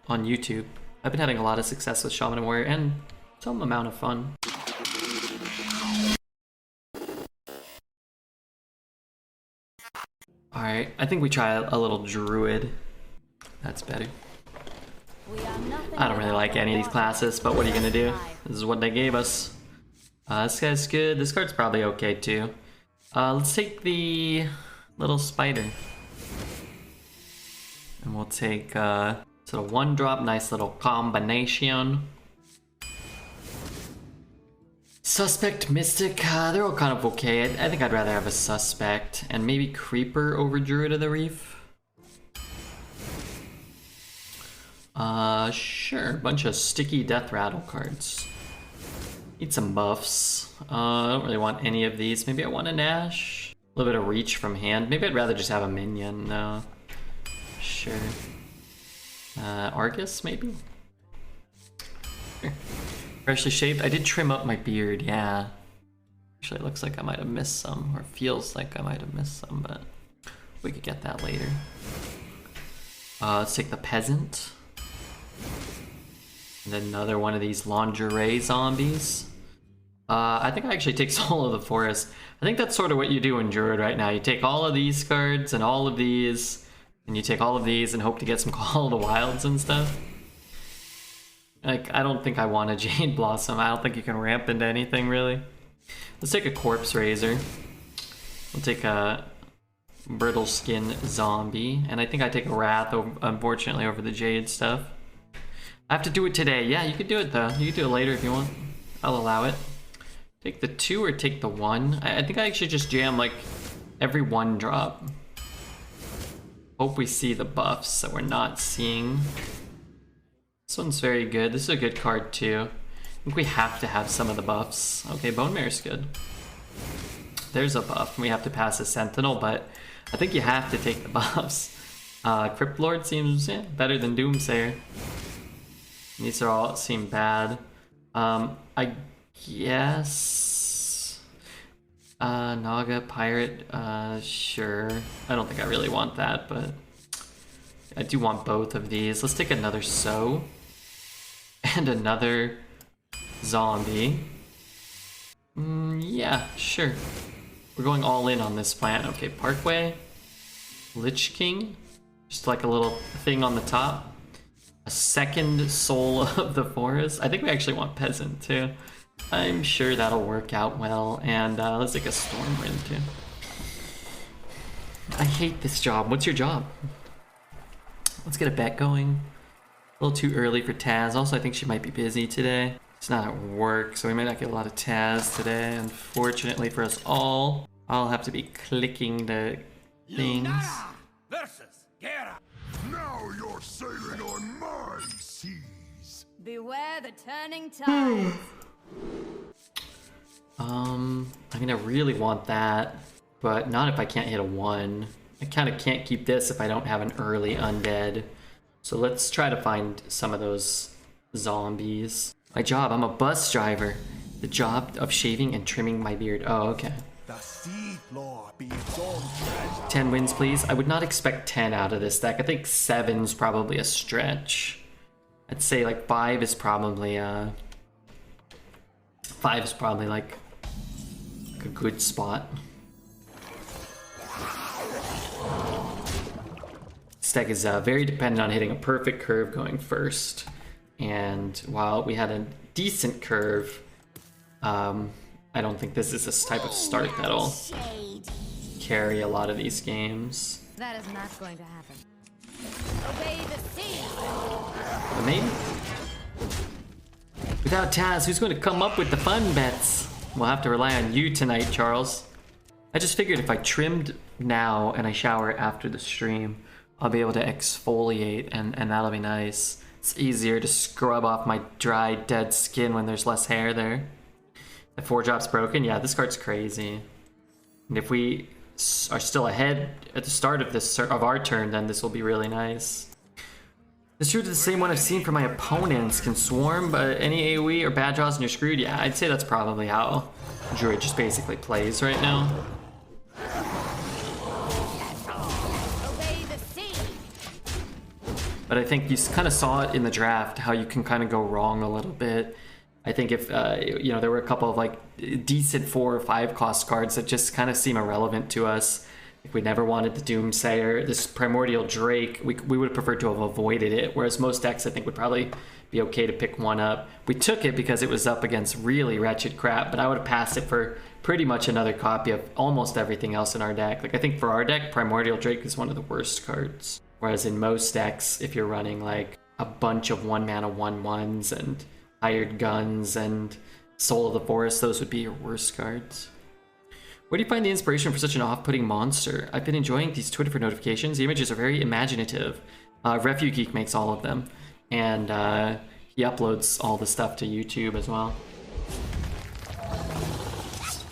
on YouTube. I've been having a lot of success with Shaman and Warrior and some amount of fun. Alright, I think we try a little Druid. That's better. I don't really like any of these classes, but what are you gonna do? This is what they gave us. This guy's good. This card's probably okay too. Let's take the little spider. And we'll take sort of 1-drop, nice little combination. Suspect, Mystic, they're all kind of okay. I think I'd rather have a Suspect and maybe Creeper over Druid of the Reef. Sure, bunch of sticky death rattle cards. Need some buffs. I don't really want any of these. Maybe I want a Nash. A little bit of reach from hand. Maybe I'd rather just have a minion. No. Sure. Argus, maybe? Sure. Freshly shaved. I did trim up my beard, yeah. Actually, it looks like I might have missed some, or feels like I might have missed some, but we could get that later. Let's take the Peasant. And then another one of these lingerie zombies. I think I actually take Soul of the Forest. I think that's sort of what you do in Druid right now. You take all of these cards and all of these, and you take all of these and hope to get some Call of the Wilds and stuff. Like, I don't think I want a Jade Blossom. I don't think you can ramp into anything, really. Let's take a Corpse Raiser. We'll take a Brittle Skin Zombie. And I think I take a Wrath, unfortunately, over the Jade stuff. I have to do it today. Yeah, you could do it, though. You could do it later if you want. I'll allow it. Take the 2 or take the 1. I think I actually just jam, like, every 1-drop. Hope we see the buffs that we're not seeing. This one's very good. This is a good card too. I think we have to have some of the buffs. Okay, Bone Mare's good. There's a buff. We have to pass a Sentinel, but I think you have to take the buffs. Crypt Lord seems better than Doomsayer. These are all seem bad. I guess Naga Pirate. Sure. I don't think I really want that, but I do want both of these. Let's take another Sow. And another zombie. Yeah, sure. We're going all in on this plan. Okay, Parkway. Lich King. Just like a little thing on the top. A second Soul of the Forest. I think we actually want Peasant too. I'm sure that'll work out well. And let's take a Stormwind too. I hate this job. What's your job? Let's get a bet going. A little too early for Taz. Also, I think she might be busy today. She's not at work, so we might not get a lot of Taz today. Unfortunately for us all, I'll have to be clicking the things. Versus Gera. Now you're sailing on my seas. Beware the turning tides. I mean, I really want that, but not if I can't hit a 1. I kind of can't keep this if I don't have an early undead. So let's try to find some of those zombies. My job, I'm a bus driver. The job of shaving and trimming my beard. Oh, okay. 10 wins, please. I would not expect 10 out of this deck. I think 7's probably a stretch. I'd say like 5 is probably like a good spot. This deck is very dependent on hitting a perfect curve going first. And while we had a decent curve, I don't think this is this type of start that'll carry a lot of these games. That is not going to happen. Obey the sea. But maybe. Without Taz, who's going to come up with the fun bets? We'll have to rely on you tonight, Charles. I just figured if I trimmed now and I shower after the stream, I'll be able to exfoliate and that'll be nice. It's easier to scrub off my dry, dead skin when there's less hair there. The 4-drop's broken? Yeah, this card's crazy. And if we are still ahead at the start of our turn, then this will be really nice. This Druid is the same one I've seen from my opponents. Can swarm, but any AoE or bad draws and you're screwed? Yeah, I'd say that's probably how Druid just basically plays right now. But but I think you kind of saw it in the draft how you can kind of go wrong a little bit. I think if you know, there were a couple of like decent 4 or 5 cost cards that just kind of seem irrelevant to us. Like we never wanted the Doomsayer. This Primordial Drake, we would have preferred to have avoided it, whereas most decks I think would probably be okay to pick one up. We took it because it was up against really wretched crap, but I would have passed it for pretty much another copy of almost everything else in our deck. Like I think for our deck, Primordial Drake is one of the worst cards. Whereas in most decks, if you're running like a bunch of 1-mana 1/1s and Hired Guns and Soul of the Forest, those would be your worst cards. Where do you find the inspiration for such an off-putting monster? I've been enjoying these Twitter notifications. The images are very imaginative. RefuGeek makes all of them. And he uploads all the stuff to YouTube as well.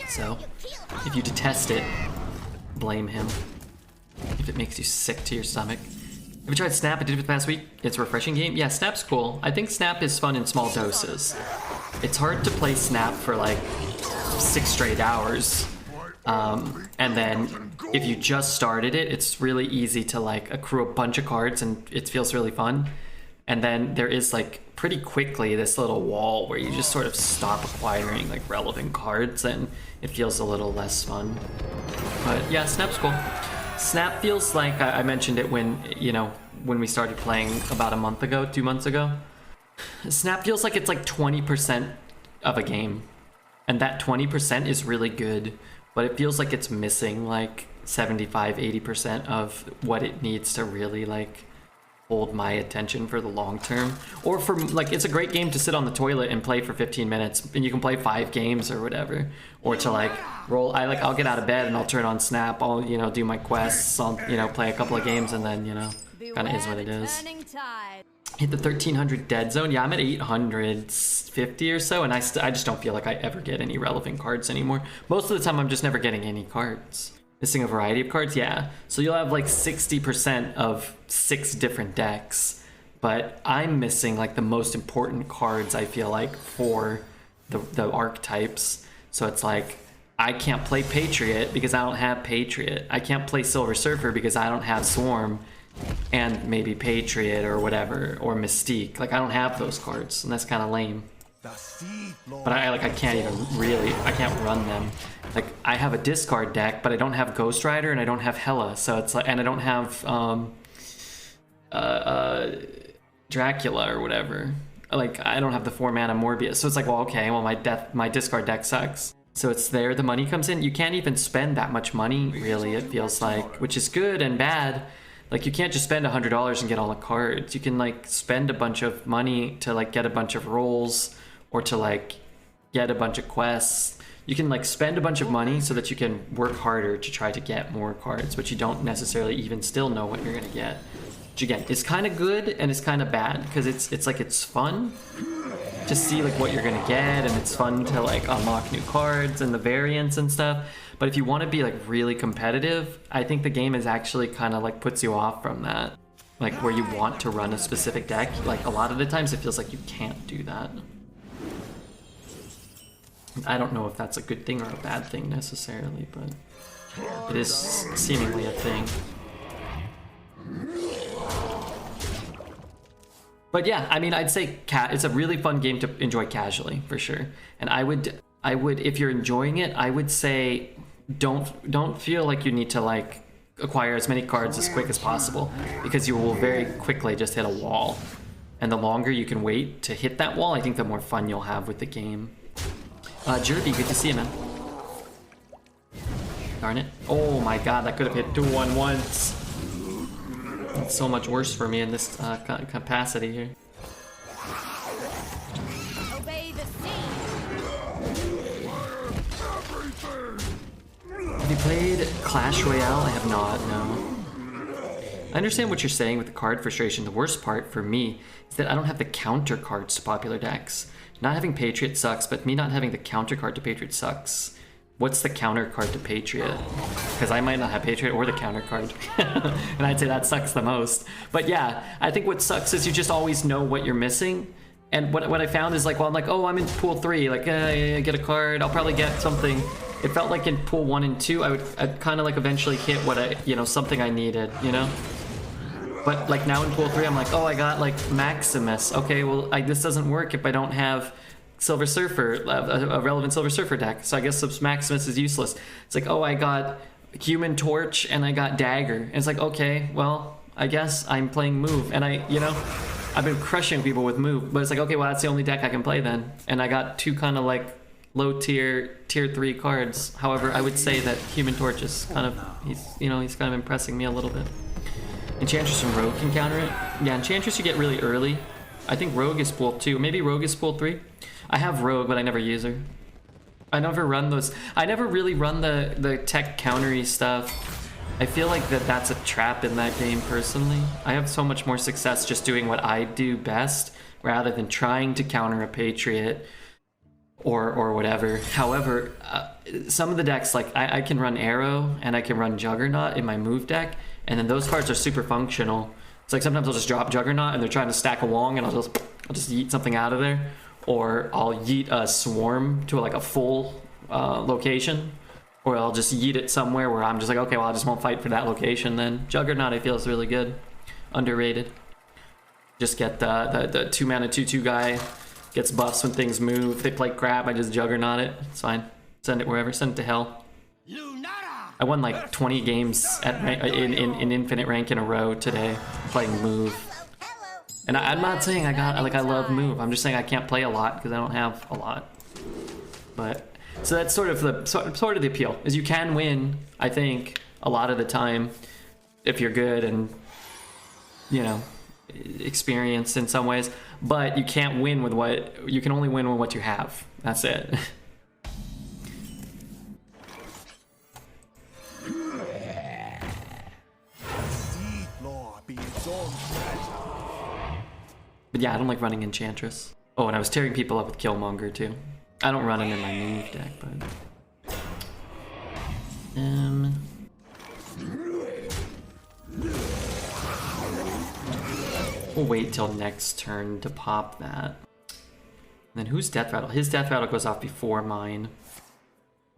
So, if you detest it, blame him. If it makes you sick to your stomach. Have you tried Snap? I did it for the past week. It's a refreshing game. Yeah, Snap's cool. I think Snap is fun in small doses. It's hard to play Snap for like 6 straight hours. And then if you just started it, it's really easy to like accrue a bunch of cards and it feels really fun. And then there is like pretty quickly this little wall where you just sort of stop acquiring like relevant cards and it feels a little less fun. But yeah, Snap's cool. Snap feels like, I mentioned it when, you know, when we started playing about a month ago, 2 months ago. Snap feels like it's like 20% of a game. And that 20% is really good, but it feels like it's missing like 75-80% of what it needs to really like hold my attention for the long term. Or for like, it's a great game to sit on the toilet and play for 15 minutes and you can play 5 games or whatever. Or to like roll, I'll get out of bed and I'll turn on Snap, I'll, you know, do my quests, I'll, you know, play a couple of games and then, you know, kind of is what it is. Hit the 1300 dead zone. Yeah, I'm at 850 or so, and I just don't feel like I ever get any relevant cards anymore. Most of the time, I'm just never getting any cards. Missing a variety of cards, yeah. So you'll have like 60% of 6 different decks, but I'm missing like the most important cards, I feel like, for the archetypes. So it's like, I can't play Patriot because I don't have Patriot. I can't play Silver Surfer because I don't have Swarm. And maybe Patriot or whatever, or Mystique. Like I don't have those cards, and that's kind of lame. But I can't even really, I can't run them. Like I have a discard deck, but I don't have Ghost Rider and I don't have Hela, so it's like, and I don't have Dracula or whatever. Like I don't have the 4-mana Morbius, so it's like, well, okay, well my discard deck sucks. So it's there, the money comes in. You can't even spend that much money, really. It feels like, which is good and bad. Like you can't just spend $100 and get all the cards. You can like spend a bunch of money to like get a bunch of rolls or to like get a bunch of quests. You can like spend a bunch of money so that you can work harder to try to get more cards, but you don't necessarily even still know what you're gonna get. Which again, is kind of good and it's kind of bad because it's like it's fun to see like what you're gonna get and it's fun to like unlock new cards and the variants and stuff. But if you want to be like really competitive, I think the game is actually kind of like puts you off from that. Like where you want to run a specific deck, like a lot of the times it feels like you can't do that. I don't know if that's a good thing or a bad thing necessarily, but it is seemingly a thing. But yeah, I mean, I'd say it's a really fun game to enjoy casually, for sure. And I would, if you're enjoying it, I would say don't feel like you need to like acquire as many cards as quick as possible, because you will very quickly just hit a wall. And the longer you can wait to hit that wall, I think the more fun you'll have with the game. Jerby, good to see you, man. Darn it. Oh my god, that could have hit 2-1 once. It's so much worse for me in this capacity here. Obey the sea. Have you played Clash Royale? I have not, no. I understand what you're saying with the card frustration. The worst part for me is that I don't have the counter cards to popular decks. Not having Patriot sucks, but me not having the counter card to Patriot sucks. What's the counter card to Patriot? Because I might not have Patriot or the counter card. And I'd say that sucks the most. But yeah, I think what sucks is you just always know what you're missing. And what I found is like, well, I'm like, oh, I'm in pool 3. Like, I get a card. I'll probably get something. It felt like in pool 1 and 2, I'd kind of like eventually hit what something I needed, you know? But like now in pool 3, I'm like, oh, I got like Maximus. Okay, well, this doesn't work if I don't have Silver Surfer, a relevant Silver Surfer deck. So I guess Maximus is useless. It's like, oh, I got Human Torch and I got Dagger. And it's like, okay, well, I guess I'm playing Move. And I've been crushing people with Move. But it's like, okay, well, that's the only deck I can play then. And I got two kind of like low tier 3 cards. However, I would say that Human Torch is kind of, he's kind of impressing me a little bit. Enchantress and Rogue can counter it. Yeah, Enchantress you get really early. I think Rogue is pool 2. Maybe Rogue is pool 3. I have Rogue, but I never use her. I never run those. I never really run the tech countery stuff. I feel like that's a trap in that game personally. I have so much more success just doing what I do best rather than trying to counter a Patriot or whatever. However, some of the decks, like I can run Arrow and I can run Juggernaut in my move deck, and then those cards are super functional. It's like sometimes I'll just drop Juggernaut and they're trying to stack a Wong and I'll just yeet something out of there, or I'll yeet a Swarm to like a full location, or I'll just yeet it somewhere where I'm just like, okay, well, I just won't fight for that location. Then Juggernaut I feel is really good, underrated. Just get the 2 mana 2/2 guy. Gets buffs when things move. If they play crap, I just Juggernaut it. It's fine. Send it wherever. Send it to hell. I won like 20 games in infinite rank in a row today playing Move. And I'm not saying I love Move. I'm just saying I can't play a lot because I don't have a lot. But so that's sort of the appeal, is you can win, I think, a lot of the time if you're good and experienced in some ways, but you can't win with you can only win with what you have. That's it. But yeah, I don't like running Enchantress. Oh, and I was tearing people up with Killmonger too. I don't run him in my move deck, but we'll wait till next turn to pop that. And then whose Death Rattle? His Death Rattle goes off before mine.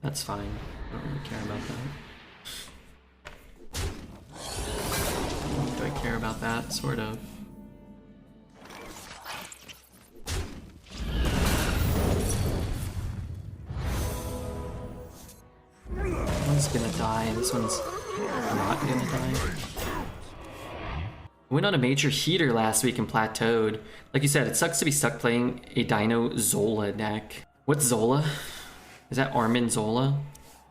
That's fine. I don't really care about that. Do I care about that? Sort of. One's gonna die, and this one's not gonna die. I went on a major heater last week and plateaued. Like you said, it sucks to be stuck playing a Dino Zola deck. What's Zola? Is that Armin Zola?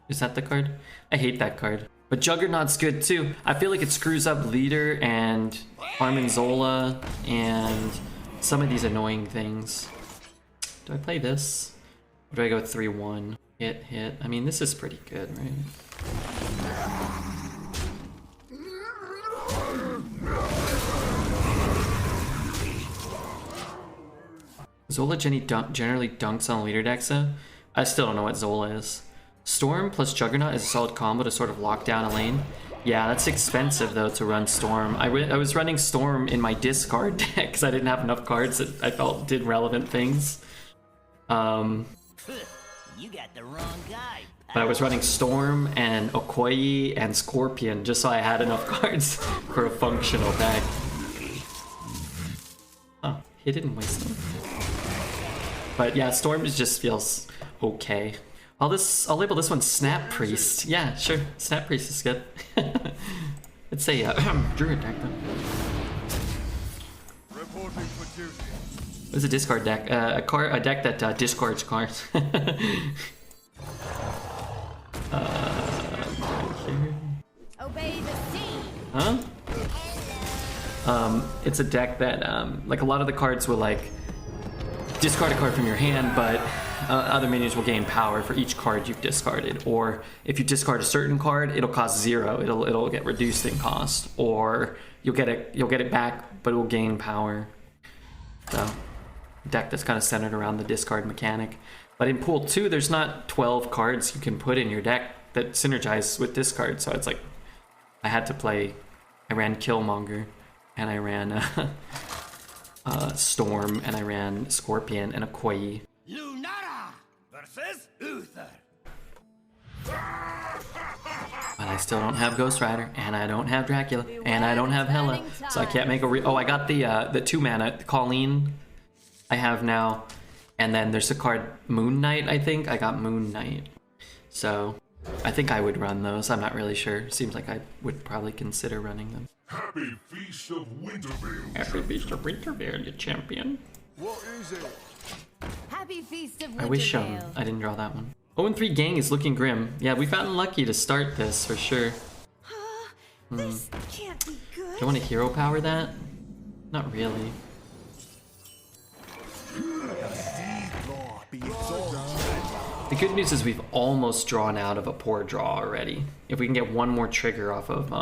Is that the card? I hate that card. But Juggernaut's good too. I feel like it screws up Leader and Armin Zola and some of these annoying things. Do I play this? Or do I go 3-1? Hit. I mean, this is pretty good, right? Zola generally dunks on leader decks, though. I still don't know what Zola is. Storm plus Juggernaut is a solid combo to sort of lock down a lane. Yeah, that's expensive, though, to run Storm. I was running Storm in my discard deck because I didn't have enough cards that I felt did relevant things. You got the wrong guy. But I was running Storm and Okoye and Scorpion just so I had enough cards for a functional deck. Oh, he didn't waste them. But yeah, Storm just feels okay. I'll label this one Snap Priest. Yeah, sure. Snap Priest is good. It's a Druid deck though. Reporting for duty. It's a discard deck. A deck that discards cards. Obey the sea. Huh? It's a deck that like a lot of the cards will like discard a card from your hand, but other minions will gain power for each card you've discarded. Or if you discard a certain card, it'll cost 0. It'll get reduced in cost, or you'll get it back, but it will gain power. So, deck that's kind of centered around the discard mechanic. But in pool 2, there's not 12 cards you can put in your deck that synergize with discard. So it's like I ran Killmonger, and I ran Storm, and I ran Scorpion and Okoye. Lunara versus Uther. But I still don't have Ghost Rider, and I don't have Dracula, and I don't have Hela, so I can't make a oh, I got the 2 mana Colleen I have now, and then there's a card Moon Knight, I think. I got Moon Knight. So I think I would run those. I'm not really sure. Seems like I would probably consider running them. Happy Feast of Wintervale. Happy Feast of Wintervale, you champion. What is it? Happy Feast of I wish I didn't draw that one. 0-3 gang is looking grim. Yeah, we've gotten lucky to start this for sure. This can't be good. Do you want to hero power that? Not really. The good news is we've almost drawn out of a poor draw already. If we can get one more trigger off of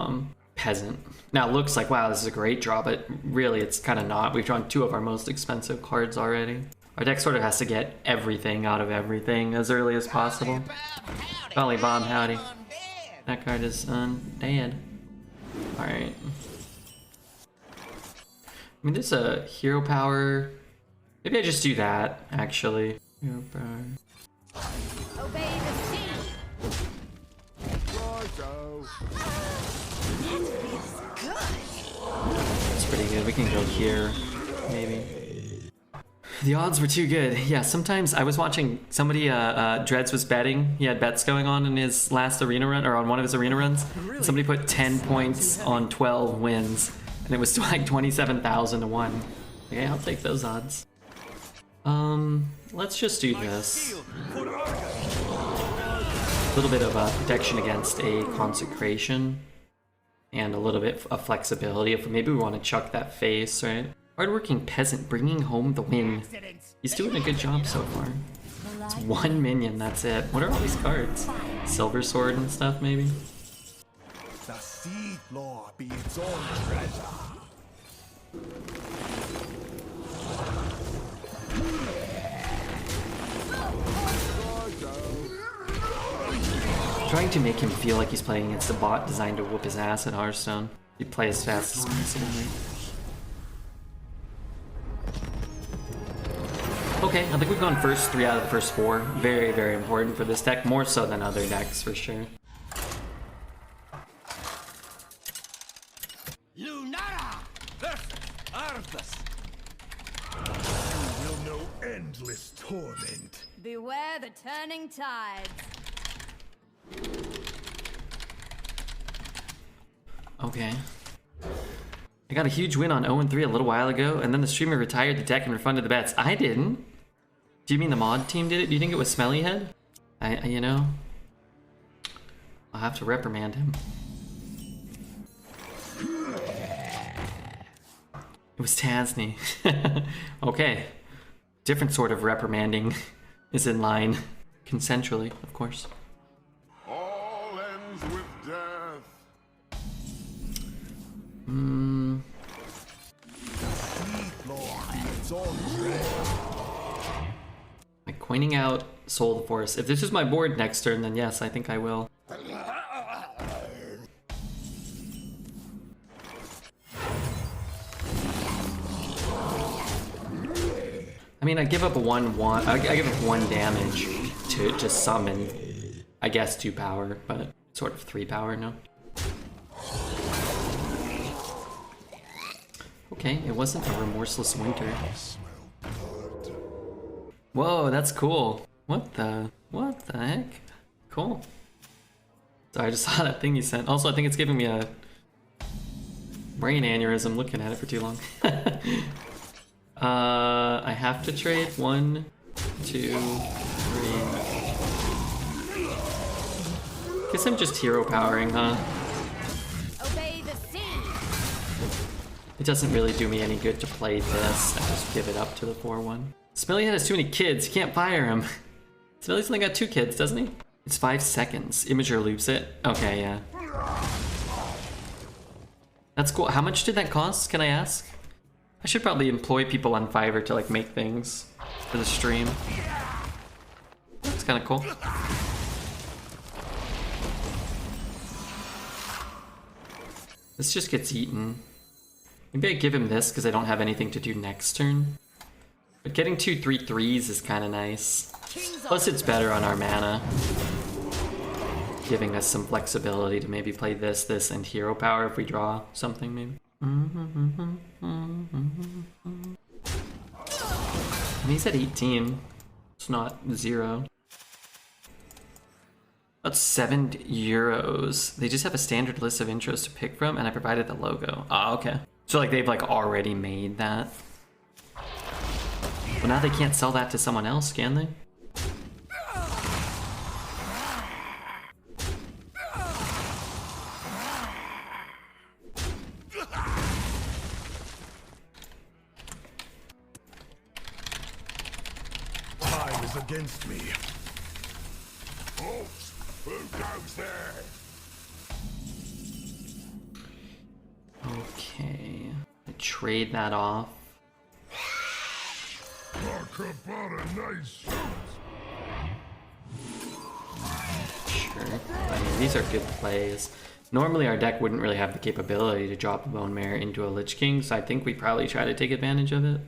Peasant. Now it looks like, wow, this is a great draw, but really it's kind of not. We've drawn 2 of our most expensive cards already. Our deck sort of has to get everything out of everything as early as possible. Golly Bob Howdy. That card is undead. Alright. I mean, there's a hero power. Maybe I just do that, actually. Hero power. Obey the sea. That's pretty good. We can go here, maybe. The odds were too good. Yeah, sometimes I was watching somebody, Dreads was betting. He had bets going on in his last arena run, or on one of his arena runs. And somebody put 10 points on 12 wins, and it was like 27,000 to 1. Okay, I'll take those odds. Let's just do this. A little bit of protection against a consecration, and a little bit of flexibility if maybe we want to chuck that face, right? Hardworking peasant bringing home the win. He's doing a good job so far. It's 1 minion, that's it. What are all these cards? Silver Sword and stuff, maybe? The Sea Floor be its own treasure. Trying to make him feel like he's playing against a bot designed to whoop his ass at Hearthstone. You play as fast as possible, right? Okay, I think we've gone first 3 out of the first 4. Very, very important for this deck, more so than other decks for sure. Lunara versus Arthas. You will know endless torment. Beware the turning tides. Okay. I got a huge win on 0-3 a little while ago, and then the streamer retired the deck and refunded the bets. I didn't. Do you mean the mod team did it? Do you think it was Smellyhead? You know, I'll have to reprimand him. It was Tasney. Okay. Different sort of reprimanding is in line. Consensually, of course. All ends with death. Sea Floor be its own treasure. Like coining out Soul of the Forest. If this is my board next turn, then yes, I think I will. I mean, I give up I give up 1 damage to just summon, I guess 2 power, but sort of 3 power, no? Okay, it wasn't a remorseless winter. Whoa, that's cool. What the heck? Cool. So I just saw that thing you sent. Also, I think it's giving me a brain aneurysm looking at it for too long. I have to trade 1, 2, 3. Guess I'm just hero powering, huh? Obey the sea. It doesn't really do me any good to play this. I just give it up to the 4-1. Smellyhead has too many kids. You can't fire him. Smelly's only got 2 kids, doesn't he? It's 5 seconds. Imager loops it. Okay, yeah. That's cool. How much did that cost? Can I ask? I should probably employ people on Fiverr to like make things for the stream. That's kind of cool. This just gets eaten. Maybe I give him this because I don't have anything to do next turn. But getting 2 3/3s is kind of nice. Plus it's better on our mana. giving us some flexibility to maybe play this, and hero power if we draw something, maybe. And he's at 18. It's not 0. That's €7. They just have a standard list of intros to pick from, and I provided the logo. Oh, okay. So like they've like already made that. Well, now they can't sell that to someone else, can they? Time is against me. Folks, who goes there? Okay. I trade that off. Talk about a nice shoot. Sure. I mean, these are good plays. Normally our deck wouldn't really have the capability to drop a Bone Mare into a Lich King, so I think we probably try to take advantage of it.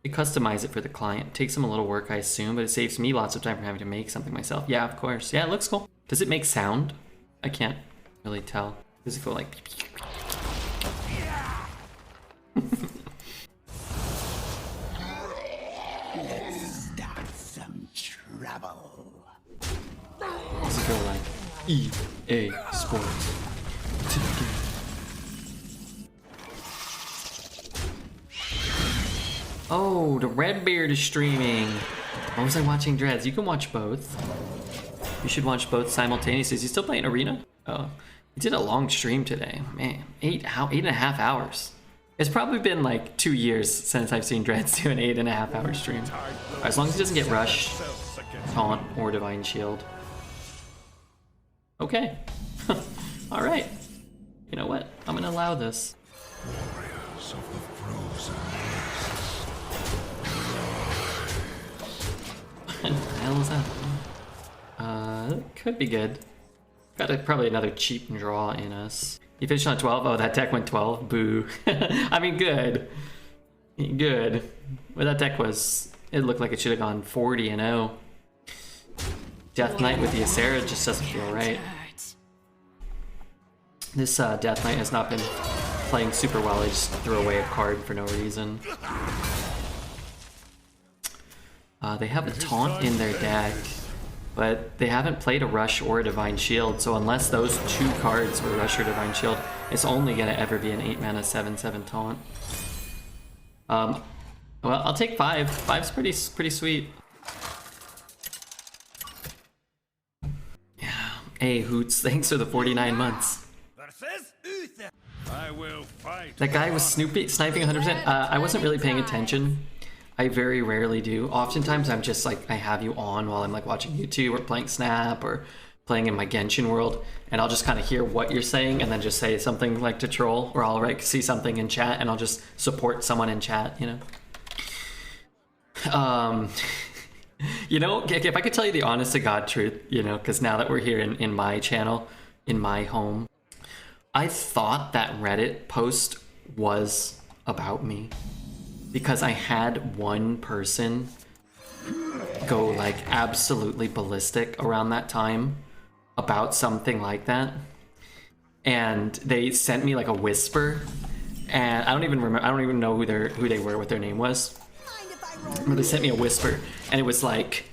We customize it for the client. It takes some a little work, I assume, but it saves me lots of time from having to make something myself. Yeah, of course. Yeah, it looks cool. Does it make sound? I can't really tell. Does it go like... Start some trouble. Does it go like EA Sports? Oh, the Redbeard is streaming. Why was I watching Dreads? You can watch both. You should watch both simultaneously. Is he still playing Arena? Oh, he did a long stream today. Man, 8.5 hours. It's probably been like 2 years since I've seen Dreads do an 8.5 hour stream. As long as he doesn't get rushed, taunt, or divine shield. Okay. All right. You know what? I'm gonna allow this. Warriors of the frozen What the hell is that? Could be good. Got probably another cheap draw in us. You finished on 12? Oh, that deck went 12? Boo. I mean, good. Good. But that deck was... It looked like it should have gone 40-0. Death Knight with the Acera just doesn't feel right. This Death Knight has not been playing super well. I just threw away a card for no reason. They have a Taunt in their deck, but they haven't played a Rush or a Divine Shield, so unless those two cards were Rush or Divine Shield, it's only going to ever be an 8-mana 7/7 Taunt. Well, I'll take 5. 5's pretty sweet. Yeah. Hey, Hoots, thanks for the 49 months. I will fight. That guy was sniping 100%. I wasn't really paying attention. I very rarely do. Oftentimes I'm just like, I have you on while I'm like watching YouTube or playing Snap or playing in my Genshin world, and I'll just kind of hear what you're saying and then just say something like to troll, or I'll like see something in chat and I'll just support someone in chat, you know? You know, if I could tell you the honest to God truth, you know, because now that we're here in my channel, in my home, I thought that Reddit post was about me. Because I had one person go like absolutely ballistic around that time about something like that. And they sent me like a whisper, and I don't even know who they were, what their name was. But they sent me a whisper, and it was like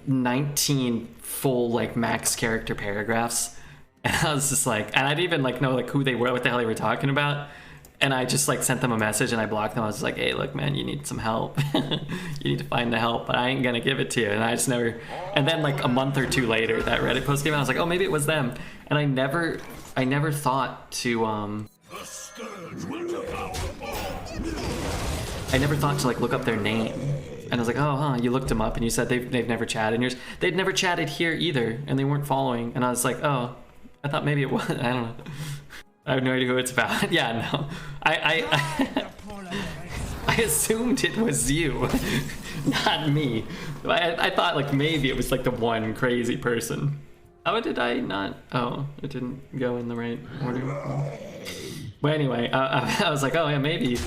19 full like max character paragraphs. And I was just like, and I didn't even like know like who they were, what the hell they were talking about. And I just like sent them a message and I blocked them. I was just like, hey, look, man, you need some help. You need to find the help, but I ain't gonna give it to you. And I just never, and then like a month or two later, that Reddit post came out. I was like, oh, maybe it was them. And I never thought to, I never thought to like look up their name. And I was like, oh, huh, you looked them up and you said they've never chatted. And they'd never chatted here either, and they weren't following. And I was like, oh, I thought maybe it was, I don't know. I have no idea who it's about. Yeah, no. I assumed it was you, not me. I thought like maybe it was like the one crazy person. How did I not? Oh, it didn't go in the right order. But anyway, I was like, oh yeah, maybe.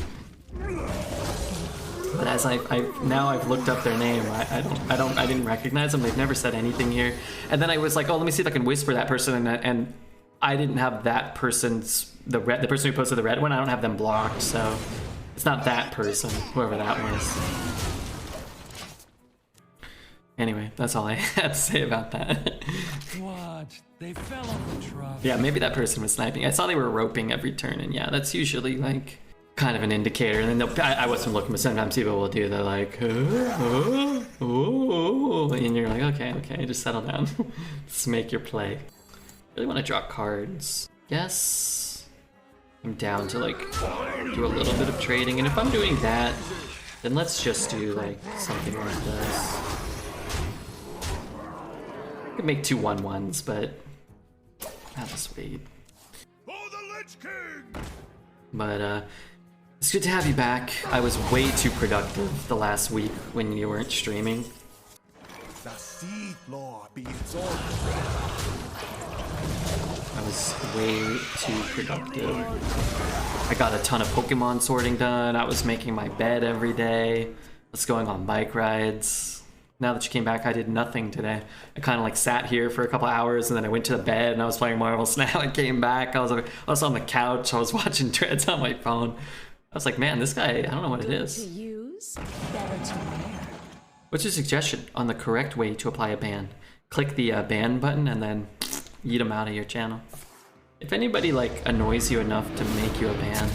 But as now I've looked up their name. I didn't recognize them. They've never said anything here. And then I was like, oh, let me see if I can whisper that person, and I didn't have that person's the person who posted the red one. I don't have them blocked, so it's not that person, whoever that was. Anyway, that's all I had to say about that. What? They fell off the truck. Yeah, maybe that person was sniping. I saw they were roping every turn, and yeah, that's usually like kind of an indicator. And then I wasn't looking, but sometimes people will do the like, and you're like, okay, just settle down. Just make your play. Really want to draw cards. Yes, I'm down to like do a little bit of trading, and if I'm doing that, then let's just do like something like this. I could make 2 1/1s, but I'll just wait. For the Lich King! But it's good to have you back. I was way too productive the last week when you weren't streaming. The Seed Lord be its own I was way too productive. I got a ton of Pokemon sorting done. I was making my bed every day. I was going on bike rides. Now that you came back, I did nothing today. I kind of like sat here for a couple hours, and then I went to the bed and I was playing Marvel. Now I came back. I was on the couch. I was watching Dreads on my phone. I was like, man, this guy, I don't know what it is. To use, better to wear. What's your suggestion on the correct way to apply a ban? Click the ban button and then yeet them out of your channel. If anybody like annoys you enough to make you a ban,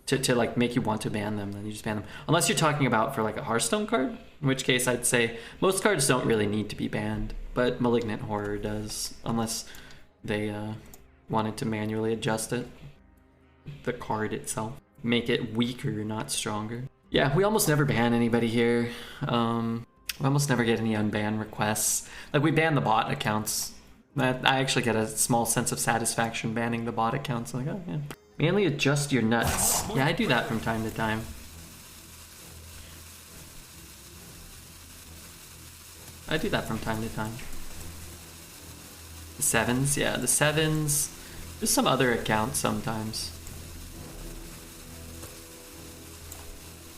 to like make you want to ban them, then you just ban them. Unless you're talking about for like a Hearthstone card, in which case I'd say most cards don't really need to be banned, but Malignant Horror does, unless they wanted to manually adjust it, the card itself. Make it weaker, not stronger. Yeah, we almost never ban anybody here. We almost never get any unban requests. Like, we ban the bot accounts. I actually get a small sense of satisfaction banning the bot accounts. Like, oh yeah. Mainly adjust your nuts. Yeah, I do that from time to time. I do that from time to time. The 7s, yeah, the 7s. There's some other accounts sometimes.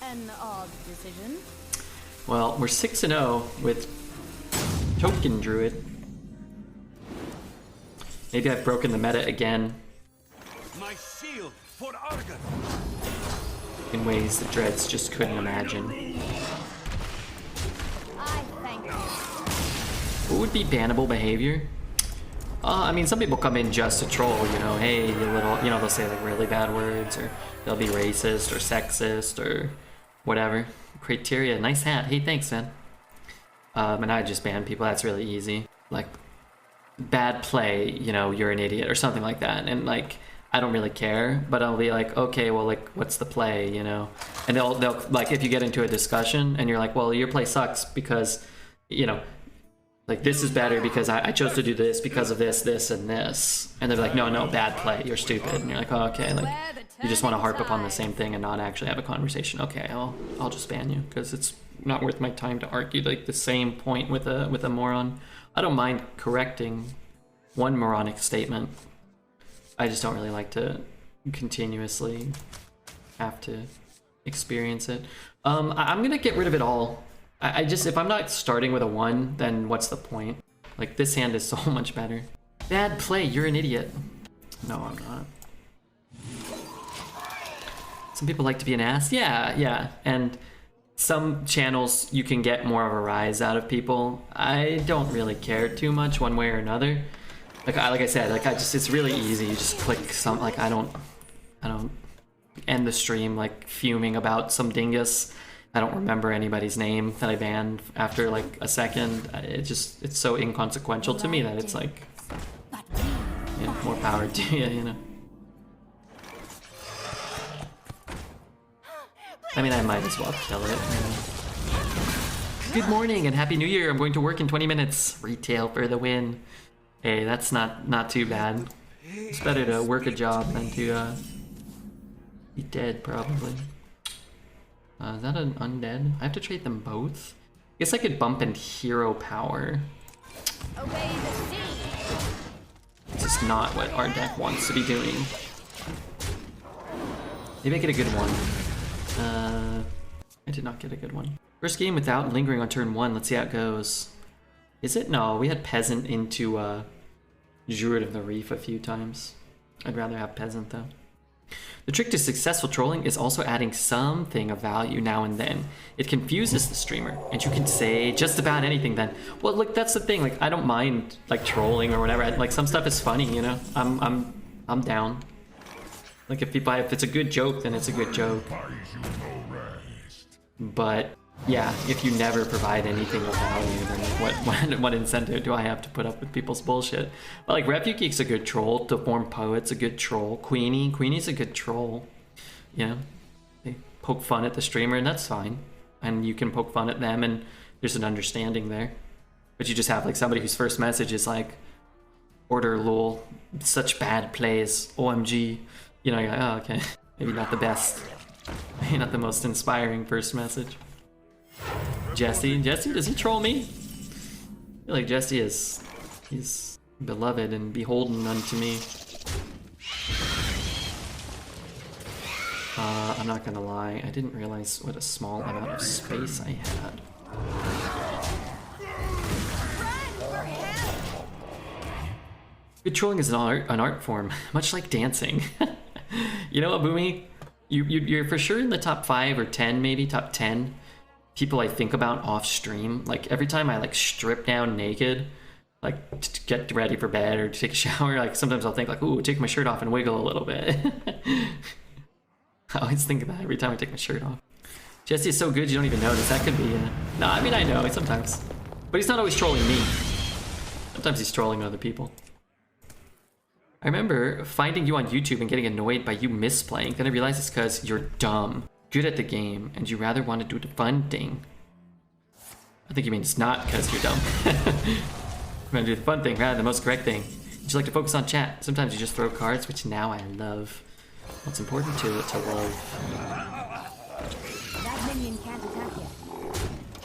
An odd decision. Well, we're 6-0 with Token Druid. Maybe I've broken the meta again My shield for Argon! in ways that Dreads just couldn't imagine. I thank you. What would be bannable behavior? I mean, some people come in just to troll, you know, hey, you little, you know, they'll say like really bad words, or they'll be racist or sexist or whatever. Criteria, nice hat. Hey, thanks, man. And I just ban people. That's really easy. Like, bad play, you know, you're an idiot or something like that. And like, I don't really care, but I'll be like, okay, well, like, what's the play, you know? And they'll like, if you get into a discussion and you're like, well, your play sucks because, you know, like, this is better because I chose to do this because of this, this, and this. And they're like, no, bad play, you're stupid. And you're like, oh, okay, like, you just want to harp upon the same thing and not actually have a conversation. Okay, I'll just ban you because it's not worth my time to argue like the same point with a moron. I don't mind correcting one moronic statement. I just don't really like to continuously have to experience it. I'm gonna get rid of it all. I just, if I'm not starting with a 1, then what's the point? Like, this hand is so much better. Bad play, you're an idiot. No, I'm not. Some people like to be an ass. Yeah. And some channels you can get more of a rise out of people. I don't really care too much one way or another. Like I said, like it's really easy. You just click some, like I don't end the stream like fuming about some dingus. I don't remember anybody's name that I banned after like a second. It's so inconsequential to me that it's like, you know, more power to you, you know. I mean, I might as well kill it. Good morning and Happy New Year. I'm going to work in 20 minutes. Retail for the win. Hey, that's not too bad. It's better to work a job than to be dead, probably. Is that an undead? I have to trade them both? I guess I could bump in hero power. Obey the sea. This is not what our deck wants to be doing. Maybe I get a good one. I did not get a good one. First game without lingering on turn 1. Let's see how it goes. Is it? No, we had Peasant into Druid of the Reef a few times. I'd rather have Peasant though. The trick to successful trolling is also adding something of value now and then. It confuses the streamer, and you can say just about anything then. Well, look, that's the thing. Like, I don't mind like trolling or whatever. Like, some stuff is funny, you know. I'm down. Like, if it's a good joke, then it's a good joke. But yeah, if you never provide anything of value, then what incentive do I have to put up with people's bullshit? But like, Refugee Geek's a good troll. Deformed Poet's a good troll. Queenie's a good troll. You know, they poke fun at the streamer, and that's fine. And you can poke fun at them, and there's an understanding there. But you just have like somebody whose first message is like, "Order lol, such bad plays, OMG." You know, you're like, oh, okay, maybe not the best, maybe not the most inspiring first message. Jesse, does he troll me? I feel like Jesse he's beloved and beholden unto me. I'm not gonna lie, I didn't realize what a small amount of space I had. Good trolling is an art form, much like dancing. You know what, Boomy? You're for sure in the top 5 or 10, maybe top 10 people I think about off stream. Like, every time I like strip down naked, like to get ready for bed or to take a shower, like sometimes I'll think like, ooh, take my shirt off and wiggle a little bit. I always think of that every time I take my shirt off. Jesse is so good you don't even notice. That could be no, I mean, I know sometimes, but he's not always trolling me. Sometimes he's trolling other people. I remember finding you on YouTube and getting annoyed by you misplaying. Then I realized it's because you're dumb, good at the game, and you rather want to do the fun thing. I think you mean it's not because you're dumb. You want to do the fun thing rather than the most correct thing. You like to focus on chat. Sometimes you just throw cards, which now I love. What's important to love. That minion can't attack yet.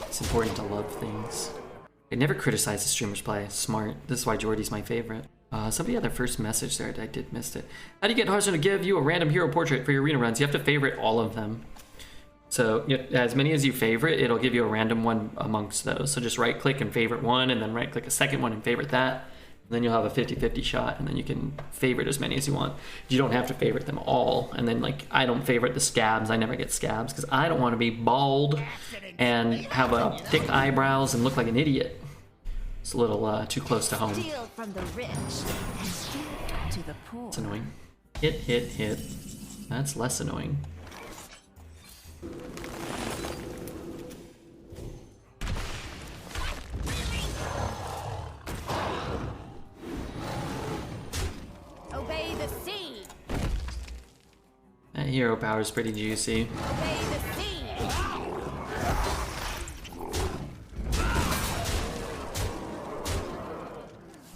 It's important to love things. I never criticize the streamer's play. Smart. This is why Jordy's my favorite. Somebody had their first message there. I did missed it. How do you get Hearthstone to give you a random hero portrait for your arena runs? You have to favorite all of them. So as many as you favorite, it'll give you a random one amongst those. So just right click and favorite one, and then right click a second one and favorite that. And then you'll have a 50-50 shot, and then you can favorite as many as you want. You don't have to favorite them all. And then like, I don't favorite the scabs. I never get scabs because I don't want to be bald and have a thick eyebrows and look like an idiot. It's a little too close to home. Steal from the rich and give to the poor. That's annoying. Hit. That's less annoying. Obey the sea. That hero power is pretty juicy. Obey the sea.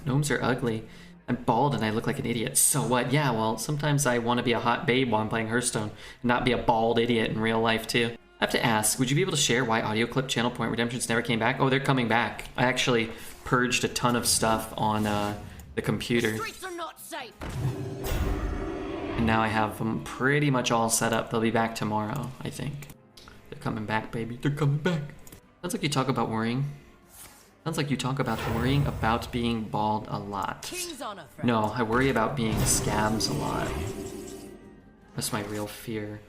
Gnomes are ugly. I'm bald and I look like an idiot. So what? Yeah, well, sometimes I want to be a hot babe while I'm playing Hearthstone and not be a bald idiot in real life too. I have to ask, would you be able to share why audio clip channel point redemptions never came back? Oh, they're coming back. I actually purged a ton of stuff on the computer. Streets are not safe. And now I have them pretty much all set up. They'll be back tomorrow, I think. They're coming back, baby. They're coming back. Sounds like you talk about worrying. Sounds like you talk about worrying about being bald a lot. King's honor, friend. No, I worry about being scabs a lot. That's my real fear.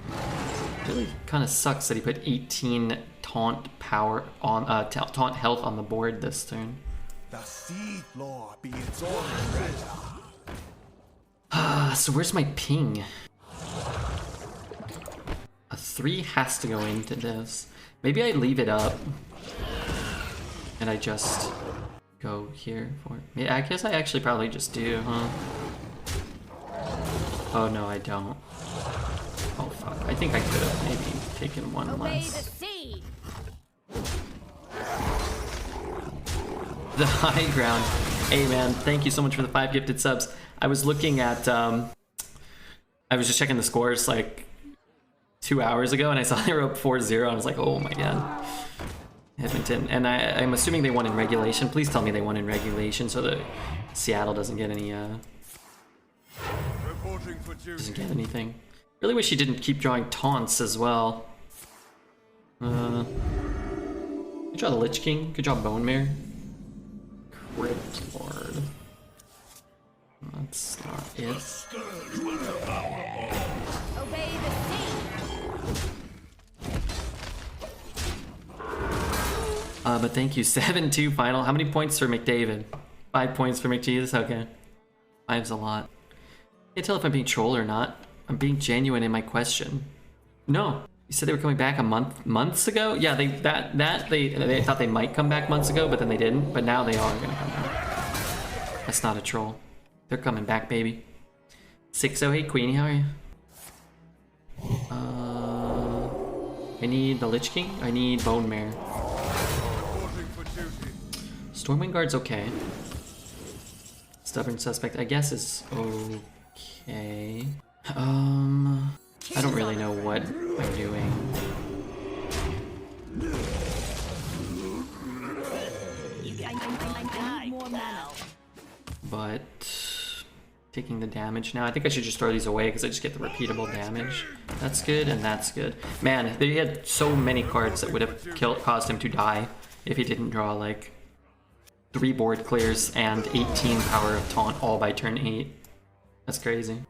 It really kind of sucks that he put 18 taunt power on taunt health on the board this turn. The Seed Lord be its own treasure. So where's my ping? A 3 has to go into this. Maybe I leave it up. And I just go here for it. Yeah, I guess I actually probably just do, huh? Oh no, I don't. Oh fuck. I think I could have maybe taken one Obey less. the sea. The high ground. Hey man, thank you so much for the 5 gifted subs. I was looking at I was just checking the scores like 2 hours ago and I saw they were up 4-0. I was like, oh my god. Edmonton, and I'm assuming they won in regulation. Please tell me they won in regulation so that Seattle doesn't get any doesn't get anything. Really wish he didn't keep drawing taunts as well. Good job, the Lich King. Good job, Bone Mare. Crypt Lord. That's not it. Obey the sea. But thank you. 7-2 final. How many points for McDavid? 5 points for McJesus? Okay. 5's a lot. Can't tell if I'm being trolled or not. I'm being genuine in my question. No. You said they were coming back months ago? Yeah, they thought they might come back months ago, but then they didn't. But now they are gonna come back. That's not a troll. They're coming back, baby. 608 Queenie, how are you? I need the Lich King. I need Bone Mare. Stormwind Guard's okay. Stubborn Suspect, I guess, is okay. I don't really know what I'm doing. I need more mana. But taking the damage now. I think I should just throw these away because I just get the repeatable damage. That's good, and that's good. Man, they had so many cards that would have caused him to die if he didn't draw like 3 board clears and 18 power of taunt all by turn 8. That's crazy.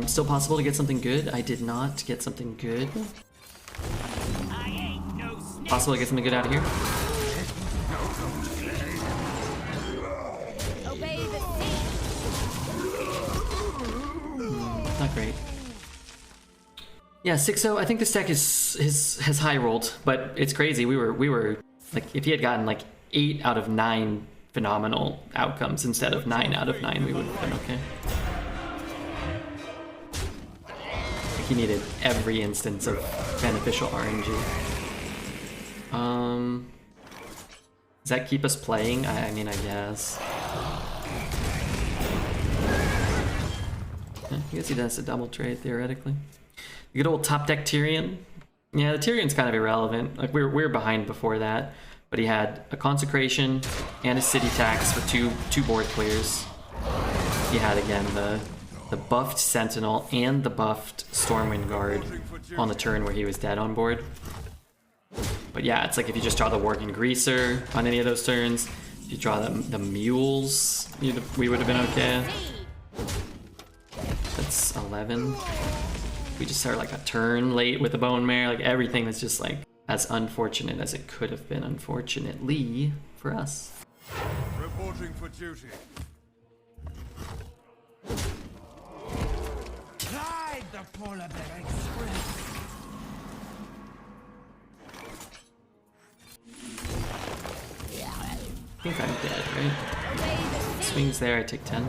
Still possible to get something good. I did not get something good. Possible to get something good out of here. Obey the sea. Not great. Yeah, 6-0. I think this deck has high rolled, but it's crazy. We were like, if he had gotten like 8 out of 9 phenomenal outcomes instead of 9 out of 9, we would have been okay. He needed every instance of beneficial RNG. Does that keep us playing? I mean, I guess. Yeah, I guess he does a double trade theoretically. The good old top deck Tyrion. Yeah, the Tyrion's kind of irrelevant. Like we were behind before that, but he had a consecration and a city tax for two board clears. He had again the buffed Sentinel and the buffed Stormwind Guard on the turn where he was dead on board. But yeah, it's like if you just draw the Working Greaser on any of those turns, if you draw the Mules, we would have been okay. That's 11. We just are like a turn late with the Bone Mare, like everything is just like as unfortunate as it could have been, unfortunately, for us. Reporting for duty. Ride the polar bear express. I think I'm dead, right? Swings there, I take 10.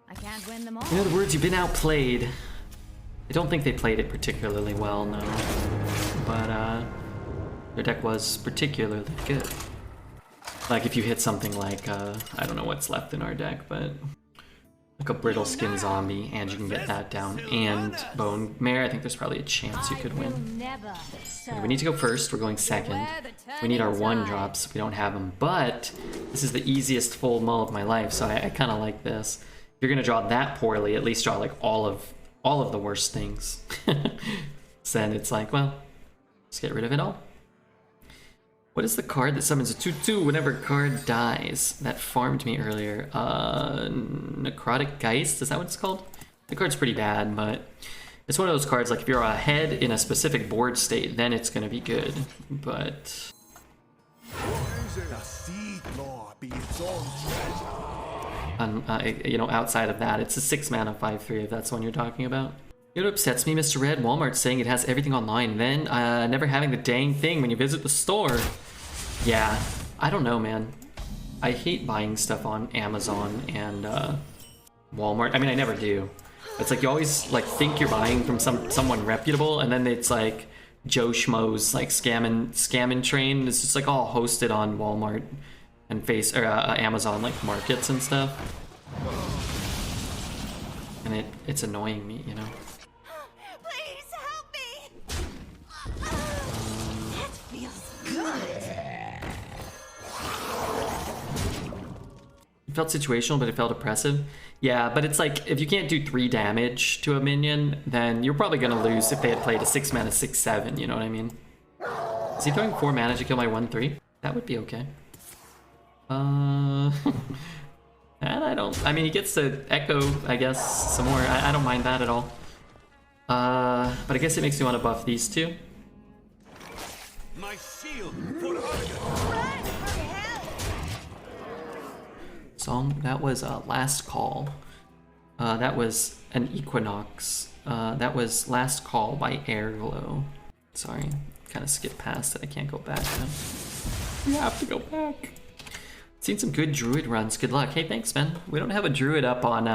I can't win them all. In other words, you've been outplayed. I don't think they played it particularly well, no. But their deck was particularly good. Like if you hit something like, I don't know what's left in our deck, but like a Brittle Skin Zombie, and you can get that down, and Bone Mare, I think there's probably a chance you could win. Okay, we need to go first, we're going second. We need our 1-drops, we don't have them, but this is the easiest full mull of my life, so I kind of like this. If you're gonna draw that poorly, at least draw like all of the worst things. So then it's like, well, let's get rid of it all. What is the card that summons a 2/2 whenever a card dies? That farmed me earlier. Necrotic Geist, is that what it's called? The card's pretty bad, but it's one of those cards, like if you're ahead in a specific board state, then it's gonna be good, but... The Seed Lord be its own treasure. You know, outside of that, it's a 6 mana 5/3 if that's the one you're talking about. It upsets me, Mr. Red. Walmart saying it has everything online, then never having the dang thing when you visit the store. Yeah, I don't know, man. I hate buying stuff on Amazon and Walmart. I mean, I never do. It's like you always like think you're buying from someone reputable, and then it's like Joe Schmo's like scamming train. It's just like all hosted on Walmart and Amazon like markets and stuff. And it's annoying me, you know. Please help me. It feels good. It felt situational, but it felt oppressive. Yeah, but it's like, if you can't do 3 damage to a minion, then you're probably gonna lose if they had played a 6 mana 6/7, you know what I mean? Is he throwing 4 mana to kill my 1/3? That would be okay. And I mean, he gets to echo, I guess, some more. I don't mind that at all. But I guess it makes me want to buff these two. My shield for Argus. Run for help! Song, that was Last Call. That was an Equinox. That was Last Call by Airglow. Sorry, kind of skipped past it. I can't go back now. We have to go back. Seen some good Druid runs. Good luck. Hey, thanks, man. We don't have a Druid up on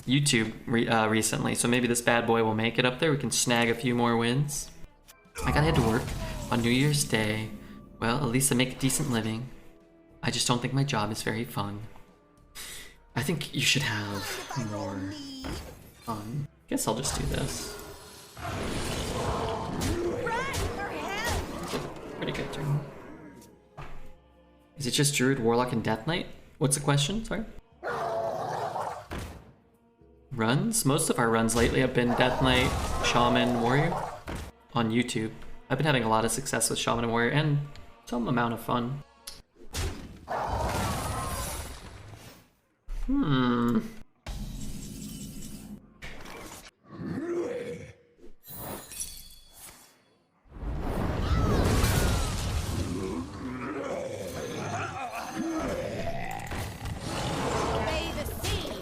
YouTube recently, so maybe this bad boy will make it up there. We can snag a few more wins. I gotta head to work on New Year's Day. Well, at least I make a decent living. I just don't think my job is very fun. I think you should have more fun. Guess I'll just do this. Run for help! Pretty good turn. Is it just Druid, Warlock, and Death Knight? What's the question? Sorry. Runs? Most of our runs lately have been Death Knight, Shaman, Warrior on YouTube. I've been having a lot of success with Shaman and Warrior and some amount of fun. Obey the sea!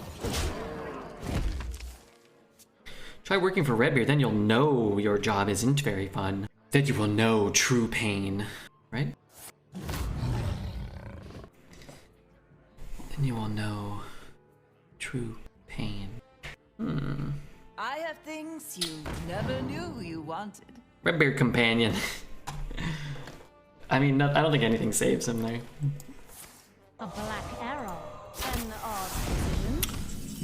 Try working for Redbeard, then you'll know your job isn't very fun. Then you will know true pain, right? Then you will know true pain. I have things you never knew you wanted. Redbeard companion. I mean, I don't think anything saves him there. A black arrow. An odd decision.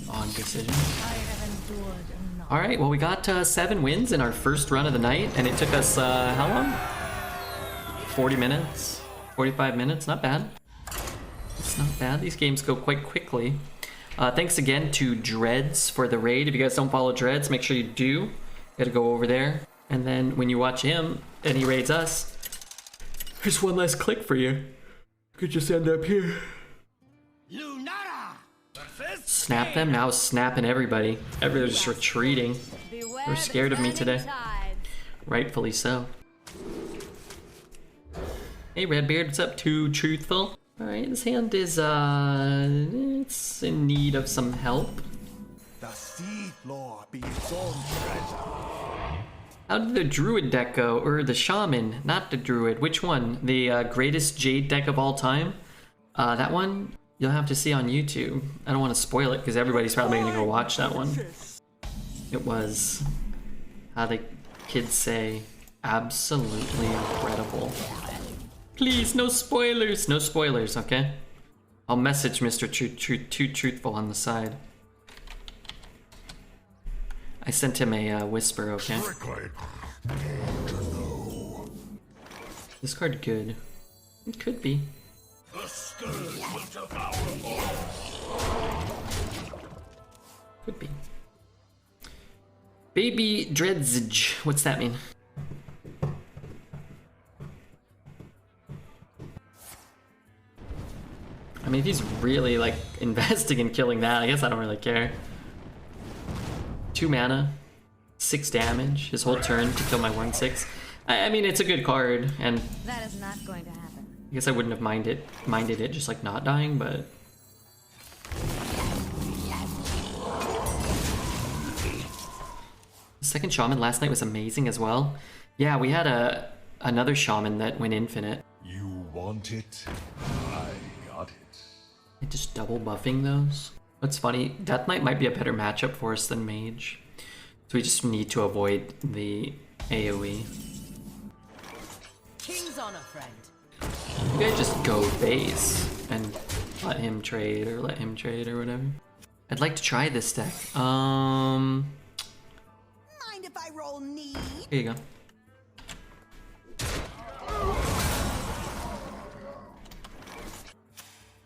Odd decision. I have endured enough. All right, well, we got 7 wins in our first run of the night, and it took us, how long? 40 minutes? 45 minutes? Not bad. It's not bad. These games go quite quickly. Thanks again to Dreads for the raid. If you guys don't follow Dreads, make sure you do. You gotta go over there. And then when you watch him and he raids us, there's one less click for you. You could just end up here. Lunara! Snap them, now snapping everybody. Everybody's just retreating. Beware They're the scared of me turning today. tides. Rightfully so. Hey Redbeard, what's up? Too truthful. Alright, this hand is it's in need of some help. The sea floor be its own treasure. How did the Druid deck go? Or the Shaman, not the Druid. Which one? The greatest Jade deck of all time? That one you'll have to see on YouTube. I don't want to spoil it because everybody's probably going to go watch that one. It was, how the kids say, absolutely incredible. Please, no spoilers. No spoilers, okay? I'll message Mr. Too Truthful on the side. I sent him a whisper, okay? This card good. It could be. Could be. Baby Dreadzage. What's that mean? I mean, if he's really, like, investing in killing that, I guess I don't really care. 2 mana, 6 damage, his whole turn to kill my 1/6. I mean, it's a good card, and That is not going to happen. I guess I wouldn't have minded it just, like, not dying, but... The second Shaman last night was amazing as well. Yeah, we had another Shaman that went infinite. You want it? I got it. And just double buffing those. What's funny, Death Knight might be a better matchup for us than Mage. So we just need to avoid the AoE. King's honor, friend. You guys just go base and let him trade or whatever. I'd like to try this deck. Mind if I roll knee? Here you go.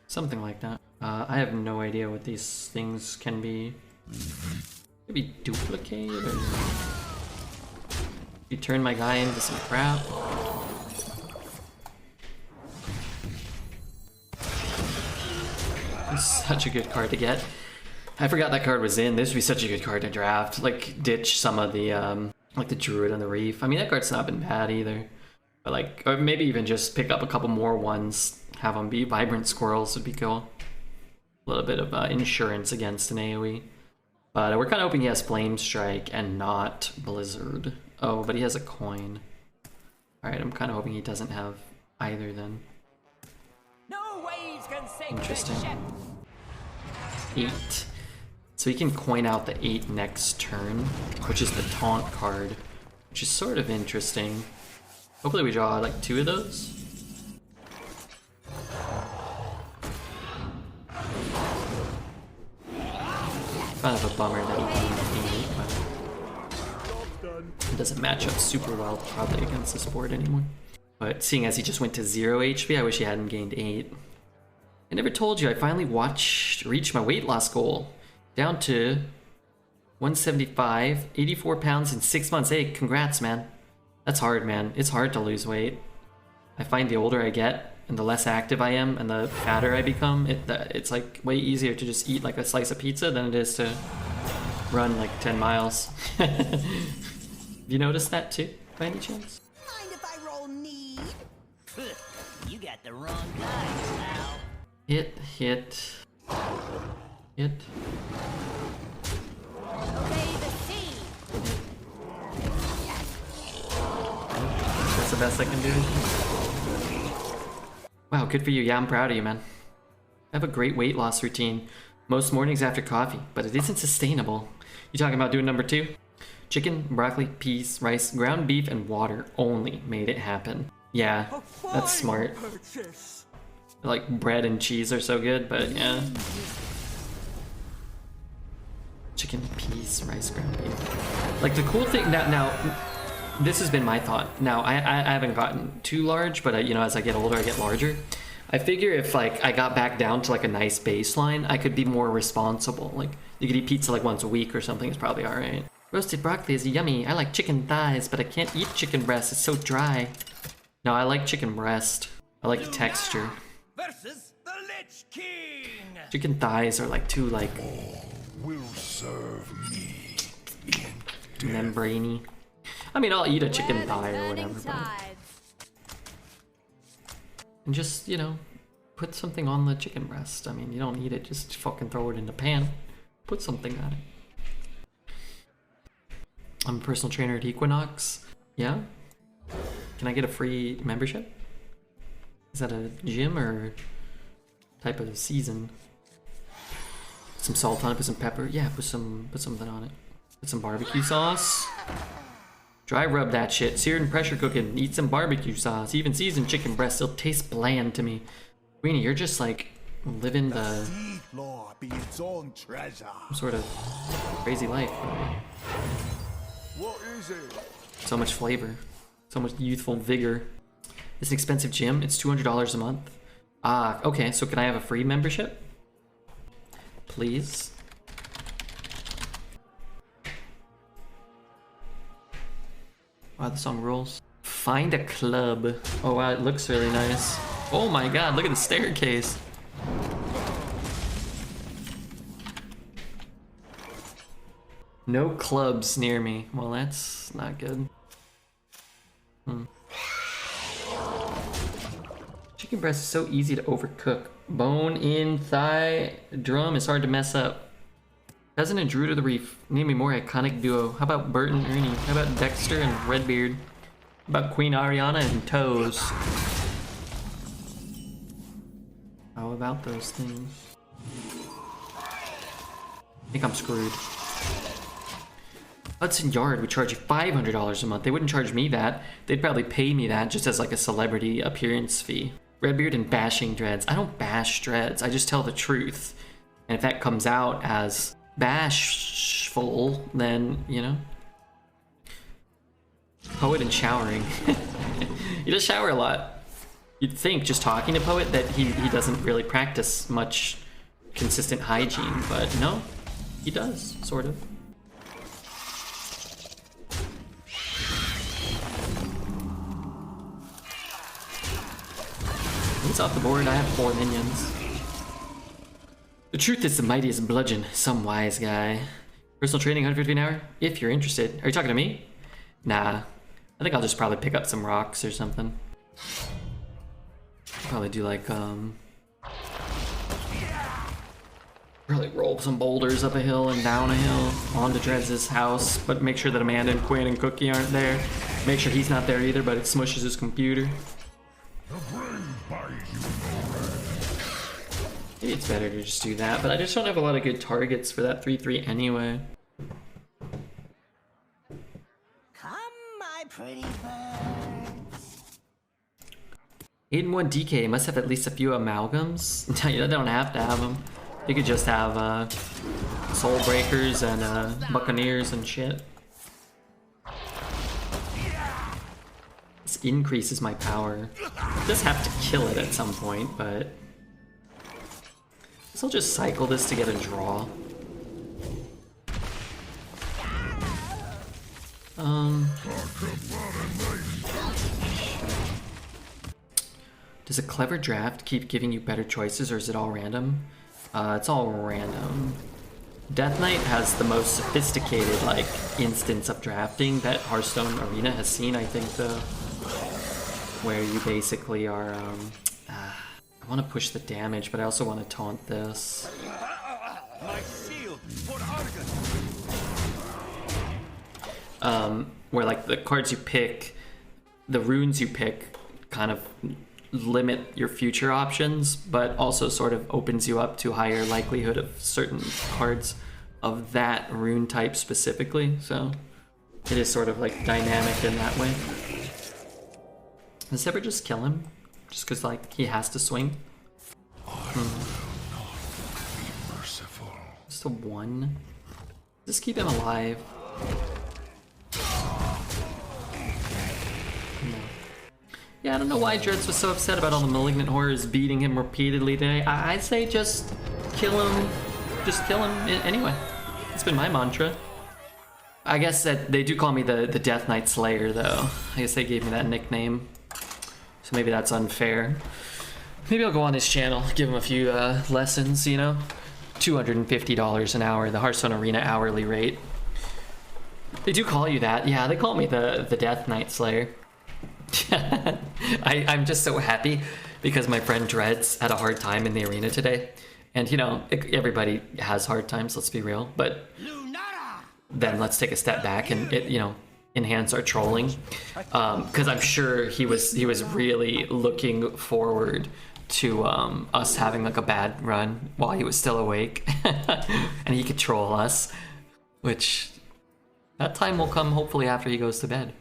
Something like that. I have no idea what these things can be. Maybe duplicate or... You turn my guy into some crap. This is such a good card to get. I forgot that card was in. This would be such a good card to draft. Like, ditch some of the, like the Druid on the Reef. I mean, that card's not been bad either. But like, or maybe even just pick up a couple more ones. Have them be Vibrant Squirrels would be cool. A little bit of insurance against an AoE. But we're kind of hoping he has Flame Strike and not Blizzard. Oh, but he has a coin. Alright, I'm kind of hoping he doesn't have either then. No waves can sink Interesting. this ship. 8. So he can coin out the 8 next turn, which is the taunt card, which is sort of interesting. Hopefully we draw like 2 of those. Kind of a bummer that he can 8, but it doesn't match up super well probably against this board anymore. But seeing as he just went to 0 HP, I wish he hadn't gained 8. I never told you, I finally reached my weight loss goal. Down to 175, 84 pounds in 6 months. Hey, congrats, man. That's hard, man. It's hard to lose weight. I find the older I get, and the less active I am, and the fatter I become, it's like way easier to just eat like a slice of pizza than it is to run like 10 miles. You noticed that too, by any chance? Mind if I roll need? You got the wrong guy, pal. Hit. Obey the sea. That's the best I can do. Wow, good for you. Yeah, I'm proud of you, man. I have a great weight loss routine. Most mornings after coffee, but it isn't sustainable. You talking about doing number 2? Chicken, broccoli, peas, rice, ground beef, and water only made it happen. Yeah, that's smart. Like bread and cheese are so good, but yeah. Chicken, peas, rice, ground beef. Like the cool thing now this has been my thought. Now I haven't gotten too large, but you know, as I get older, I get larger. I figure if like I got back down to like a nice baseline, I could be more responsible. Like you could eat pizza like once a week or something. It's probably all right. Roasted broccoli is yummy. I like chicken thighs, but I can't eat chicken breast. It's so dry. No, I like chicken breast. I like the texture. Versus the Lich King. Chicken thighs are like too like Will serve me. membrane-y. I mean, I'll eat a chicken Where the thigh or turning whatever, but... tides. And just, you know, put something on the chicken breast. I mean, you don't eat it, just fucking throw it in the pan. Put something on it. I'm a personal trainer at Equinox. Yeah? Can I get a free membership? Is that a gym or type of season? Put some salt on it, put some pepper. Yeah, put something on it. Put some barbecue sauce. Dry rub that shit. Seared and pressure cooking. Eat some barbecue sauce. Even seasoned chicken breast still tastes bland to me. Queenie, you're just like living the Sea floor be its own treasure. sort of crazy life. What is it? So much flavor. So much youthful vigor. It's an expensive gym. It's $200 a month. Ah, okay. So can I have a free membership? Please. Wow, the song rules. Find a club. Oh wow, it looks really nice. Oh my god, look at the staircase. No clubs near me. Well, that's not good. Chicken breast is so easy to overcook. Bone in thigh drum is hard to mess up. Cousin and Druid of the Reef. Name me more iconic duo. How about Bert and Ernie? How about Dexter and Redbeard? How about Queen Ariana and Toes? How about those things? I think I'm screwed. Hudson Yard would charge you $500 a month. They wouldn't charge me that. They'd probably pay me that just as like a celebrity appearance fee. Redbeard and bashing dreads. I don't bash dreads. I just tell the truth. And if that comes out as bashful, then, you know. Poet and showering. He does shower a lot. You'd think, just talking to Poet, that he doesn't really practice much consistent hygiene, but no, he does, sort of. He's off the board. I have 4 minions. The truth is the mightiest bludgeon, some wise guy. Personal training, 150 an hour? If you're interested. Are you talking to me? Nah. I think I'll just probably pick up some rocks or something. Probably do like, probably roll some boulders up a hill and down a hill onto Dred's house, but make sure that Amanda and Quinn and Cookie aren't there. Make sure he's not there either, but it smushes his computer. Maybe it's better to just do that, but I just don't have a lot of good targets for that 3/3 anyway. Come, my pretty birds. 8 and 1 DK must have at least a few amalgams. No, you don't have to have them. You could just have Soul Breakers and Buccaneers and shit. This increases my power. Just have to kill it at some point, but I'll just cycle this to get a draw. Does a clever draft keep giving you better choices, or is it all random? It's all random. Death Knight has the most sophisticated, like, instance of drafting that Hearthstone Arena has seen, I think, though. Where you basically are, I want to push the damage, but I also want to taunt this. My shield for Argon. Where, like, the cards you pick, the runes you pick, kind of limit your future options, but also sort of opens you up to higher likelihood of certain cards of that rune type specifically. So it is sort of like dynamic in that way. Does Zebra just kill him? Just because, like, he has to swing? Just a 1. Just keep him alive. Yeah, I don't know why Dreads was so upset about all the Malignant Horrors beating him repeatedly today. I'd say just kill him. Just kill him anyway. It's been my mantra. I guess that they do call me the Death Knight Slayer, though. I guess they gave me that nickname. So maybe that's unfair. Maybe I'll go on his channel, give him a few lessons, you know? $250 an hour, the Hearthstone Arena hourly rate. They do call you that. Yeah, they call me the Death Knight Slayer. I'm just so happy because my friend Dreads had a hard time in the arena today. And, you know, everybody has hard times, let's be real. But then let's take a step back and, you know, enhance our trolling. Because I'm sure he was really looking forward to us having like a bad run while he was still awake. And he could troll us. Which, that time will come hopefully after he goes to bed.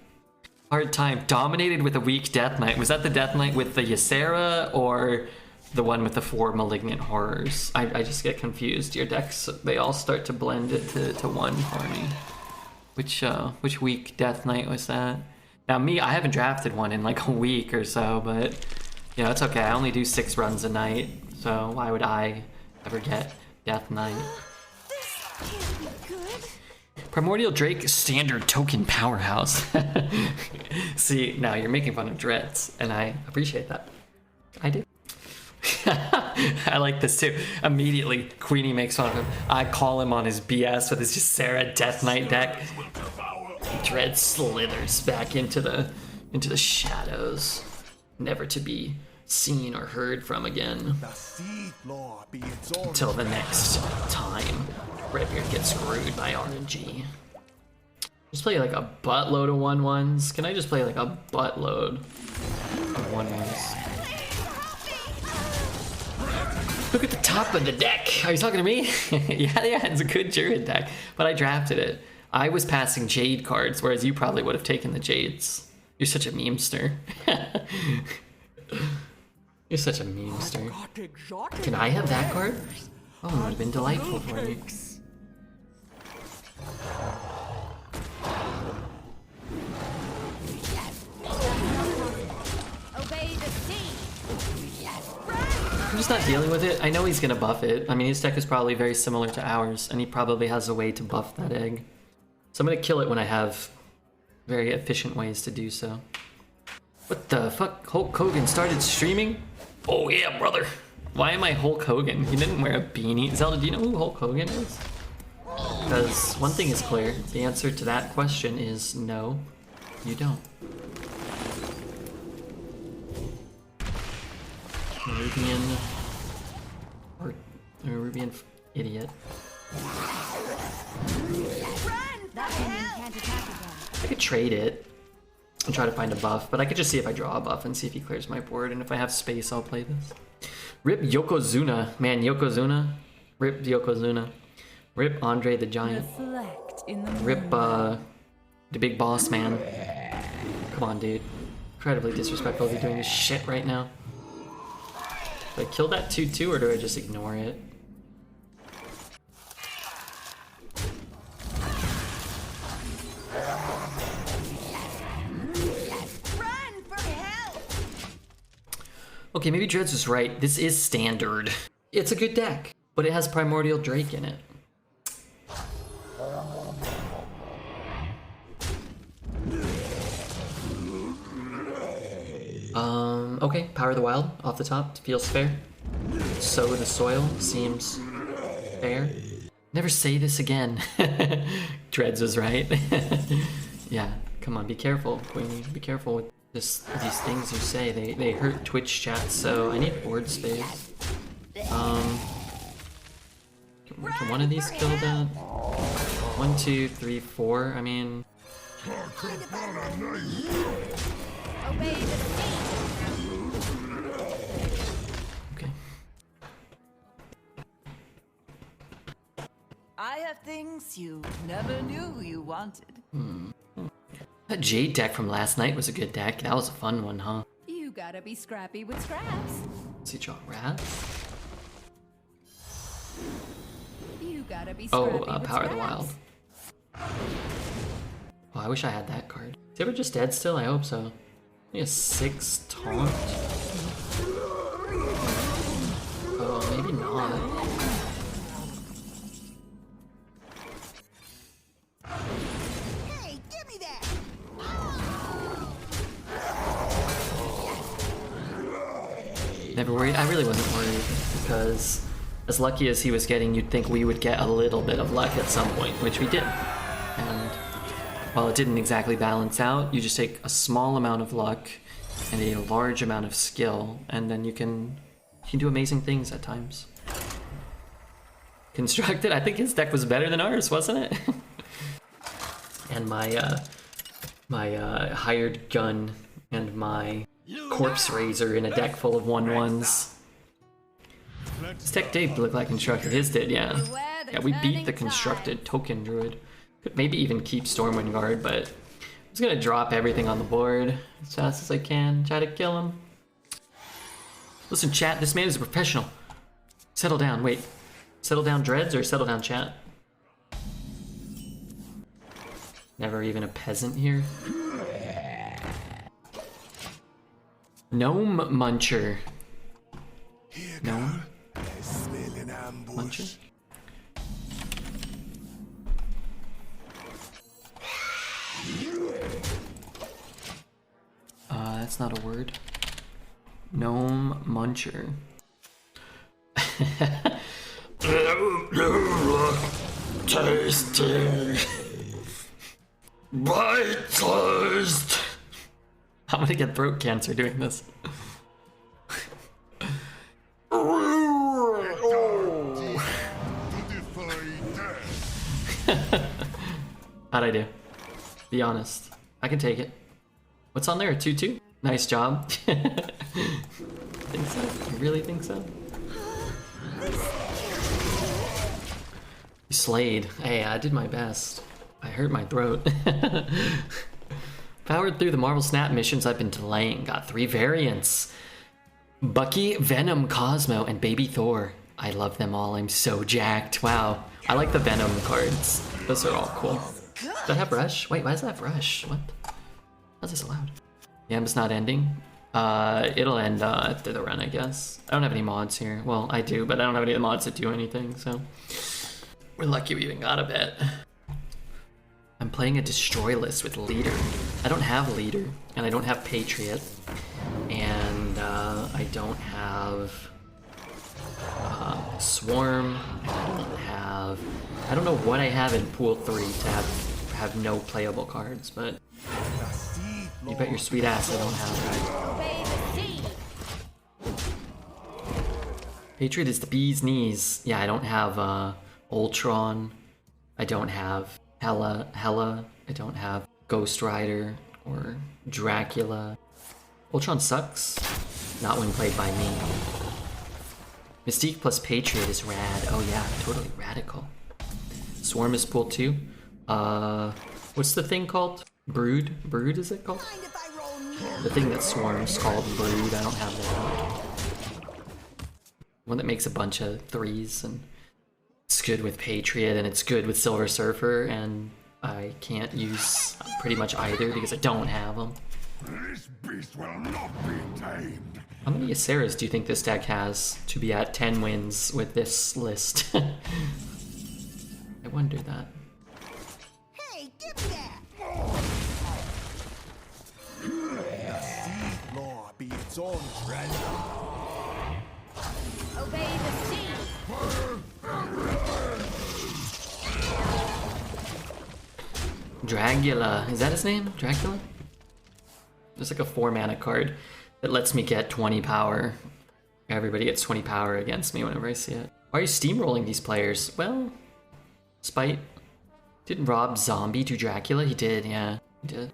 Hard time. Dominated with a weak Death Knight. Was that the Death Knight with the Ysera or the one with the 4 Malignant Horrors? I just get confused. Your decks, they all start to blend it to one for me. Which weak Death Knight was that? Now me, I haven't drafted one in like a week or so, but you know, it's okay. I only do 6 runs a night, so why would I ever get Death Knight? This can't be good. Primordial Drake, standard token powerhouse. See, now you're making fun of Dreads, and I appreciate that. I do. I like this too. Immediately, Queenie makes fun of him. I call him on his BS with his Ysera Death Knight deck. Dread slithers back into the shadows, never to be seen or heard from again. The Sea Lord be its own Until the next time Redbeard gets screwed by RNG. Just play like a buttload of 1/1s. Can I just play like a buttload of 1/1s? Look at the top of the deck. Are you talking to me? yeah, it's a good Druid deck, but I drafted it. I was passing Jade cards, whereas you probably would have taken the Jades. You're such a memester. You're such a memester. Can I have that card? Oh, it would have been delightful for me. Obey the sea. I'm just not dealing with it. I know he's gonna buff it. I mean, his deck is probably very similar to ours, and he probably has a way to buff that egg. So I'm gonna kill it when I have very efficient ways to do so. What the fuck? Hulk Hogan started streaming? Oh yeah, brother. Why am I Hulk Hogan? He didn't wear a beanie. Zelda, do you know who Hulk Hogan is? Because one thing is clear. The answer to that question is no, you don't. Rubian or Rubian idiot. That minion can't attack again. I could trade it and try to find a buff, but I could just see if I draw a buff and see if he clears my board, and if I have space, I'll play this. Rip Yokozuna. Man, Yokozuna. Rip Yokozuna. Rip Andre the Giant. Reflect in the Rip, the big boss man. Come on, dude. Incredibly disrespectful to be doing this shit right now. Do I kill that 2-2 or do I just ignore it? Run for help! Okay, maybe Dredz was right. This is standard. It's a good deck, but it has Primordial Drake in it. Okay, Power of the Wild off the top feels fair. Sow the Soil seems fair. Never say this again. Dredz was right. Yeah, come on, be careful, Queenie. Be careful with these things you say. They hurt Twitch chat, so I need board space. Can one of these kill that? 1, 2, 3, 4. I mean, Obey the sea. okay. I have things you never knew you wanted. That Jade deck from last night was a good deck. That was a fun one, huh? You gotta be scrappy with scraps. Let's see, draw Wrath. You gotta be Oh, scrappy with Power of the scraps. Wild. Oh, I wish I had that card. Is he ever just dead still? I hope so. He has 6 taunt. Oh, maybe not. Hey, give me that! Never worried. I really wasn't worried because as lucky as he was getting, you'd think we would get a little bit of luck at some point, which we did. And while it didn't exactly balance out, you just take a small amount of luck and a large amount of skill, and then you can do amazing things at times. Constructed, I think his deck was better than ours, wasn't it? And my hired gun and my corpse razor in a deck full of 1/1s. His deck did look like constructed. His did, yeah. Yeah, we beat the constructed token druid. Could maybe even keep Stormwind Guard, but I'm just gonna drop everything on the board as fast as I can. Try to kill him. Listen, chat, this man is a professional. Settle down, wait. Settle down, Dredz, or settle down, chat? Never even a peasant here. Gnome Muncher. Gnome I smell an ambush. Muncher? That's not a word. Gnome Muncher. Tasty. Bite-sized. I'm gonna get throat cancer doing this. How'd I do? Be honest. I can take it. What's on there? A 2-2? Nice job. Think so? You really think so? You slayed. Hey, I did my best. I hurt my throat. Powered through the Marvel Snap missions I've been delaying. Got 3 variants. Bucky, Venom, Cosmo, and Baby Thor. I love them all. I'm so jacked. Wow. I like the Venom cards. Those are all cool. Does that have Rush? Wait, why does that have Rush? What? How's this allowed? Yam's not ending. It'll end after the run, I guess. I don't have any mods here. Well, I do, but I don't have any of the mods that do anything, so we're lucky we even got a bet. I'm playing a destroy list with leader. I don't have leader, and I don't have patriot, and I don't have swarm, and I don't know what I have in pool 3 to have no playable cards, but The seed you lord bet your sweet ass I don't have. Obey the sea. Patriot is the bee's knees. Yeah, I don't have Ultron. I don't have Hela. I don't have Ghost Rider or Dracula. Ultron sucks. Not when played by me. Mystique plus Patriot is rad. Oh yeah, totally radical. Swarm is pool 2. What's the thing called? Brood? Brood is it called? Mind if I roll near? The thing that swarms called Brood. I don't have that. One that makes a bunch of 3s, and it's good with Patriot, and it's good with Silver Surfer, and I can't use pretty much either because I don't have them. This beast will not be tamed. How many Aceras do you think this deck has to be at 10 wins with this list? I wonder that. Hey, give me that! The seed lord be its own treasure. Obey the sea. Dracula, is that his name? Dracula? There's like a 4-mana card that lets me get 20 power. Everybody gets 20 power against me whenever I see it. Why are you steamrolling these players? Well, spite. Didn't Rob zombie to Dracula? He did, yeah, he did.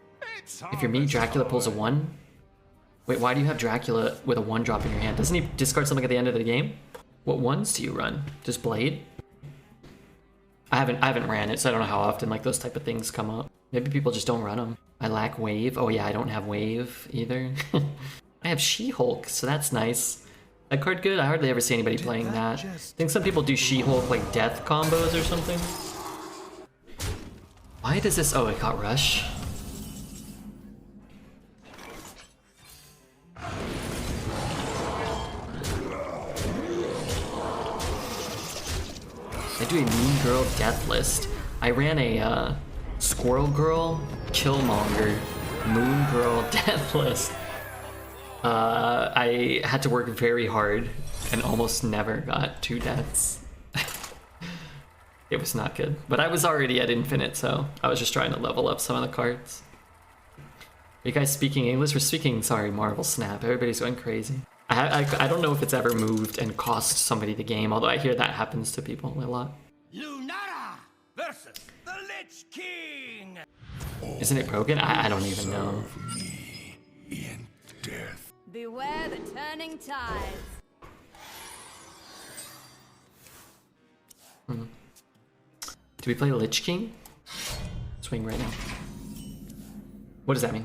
If you're me, Dracula pulls a 1. Wait, why do you have Dracula with a 1-drop in your hand? Doesn't he discard something at the end of the game? What ones do you run? Just Blade? I haven't ran it, so I don't know how often like those type of things come up. Maybe people just don't run them. I lack Wave. Oh yeah, I don't have Wave either. I have She-Hulk, so that's nice. That card good? I hardly ever see anybody playing that. I think some people do She-Hulk like death combos or something. Why does this... Oh, it got Rush. I do a Mean Girl death list. I ran a Squirrel Girl, Killmonger, Moon Girl death list. I had to work very hard and almost never got 2 deaths. It was not good. But I was already at infinite, so I was just trying to level up some of the cards. Are you guys speaking English? We're speaking, sorry, Marvel Snap. Everybody's going crazy. I don't know if it's ever moved and cost somebody the game, although I hear that happens to people a lot. Lunara versus the Lich King. Isn't it broken? I don't even know. Me in death. Beware the turning tides. Do we play Lich King? Swing right now. What does that mean?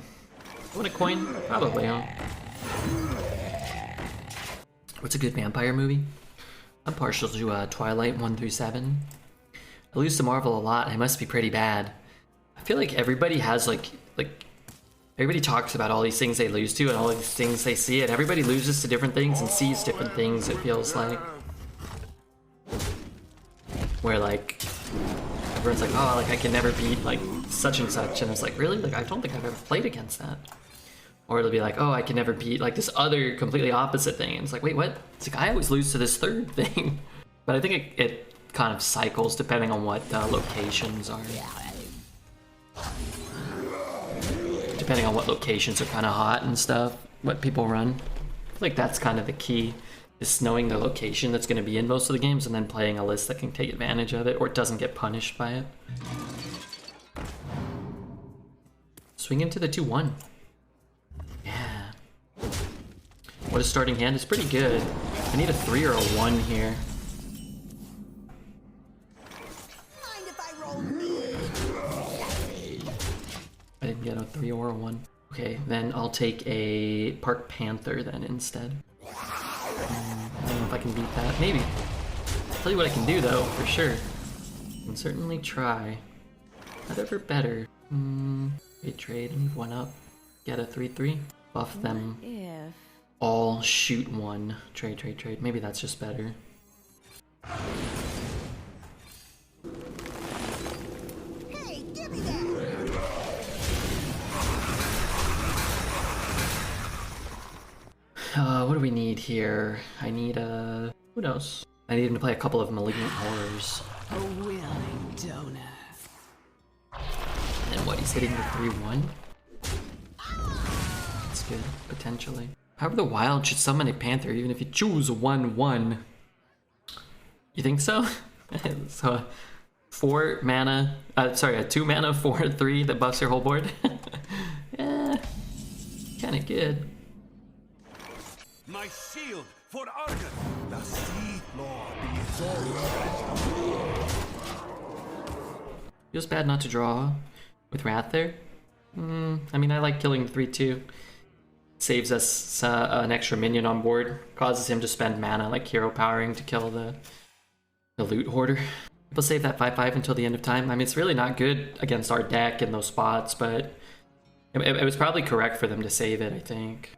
I want a coin? Probably, huh? What's a good vampire movie? I'm partial to Twilight 1 through 7. I lose to Marvel a lot. I must be pretty bad. I feel like everybody has like everybody talks about all these things they lose to and all these things they see, and everybody loses to different things and sees different things, it feels like. Where like everyone's like, oh, like I can never beat like such and such, and it's like, really? Like I don't think I've ever played against that. Or it'll be like, oh, I can never beat like this other completely opposite thing. And it's like, wait, what? It's like I always lose to this third thing. But I think it kind of cycles depending on what locations are. Depending on what locations are kind of hot and stuff, what people run. I feel like that's kind of the key, is knowing the location that's going to be in most of the games and then playing a list that can take advantage of it or it doesn't get punished by it. Swing into the 2-1. Yeah. What a starting hand. It's pretty good. I need a 3 or a 1 here. Mind if I roll near? I didn't get a 3 or a 1. Okay, then I'll take a Park Panther then instead. I don't know if I can beat that. Maybe. I'll tell you what I can do though, for sure. I can certainly try. Not ever better. Trade, move 1 up. Get a 3-3. buff them If all, shoot one. Trade, trade, trade. Maybe that's just better. Hey, give me that. What do we need here? I need who knows? I need him to play a couple of Malignant Horrors. A willing donor. And what, he's hitting the 3-1? That's good, potentially. However, the Wild should summon a Panther even if you choose a 1-1. You think so? So, a 2 mana 4/3 that buffs your whole board? Yeah, kinda good. My shield for Argon. The Sea Lord be its own treasure. Feels bad not to draw with Wrath there. I mean, I like killing the 3-2. Saves us an extra minion on board. Causes him to spend mana like hero powering to kill the loot hoarder. People save that 5/5 until the end of time. I mean, it's really not good against our deck in those spots, but it was probably correct for them to save it, I think.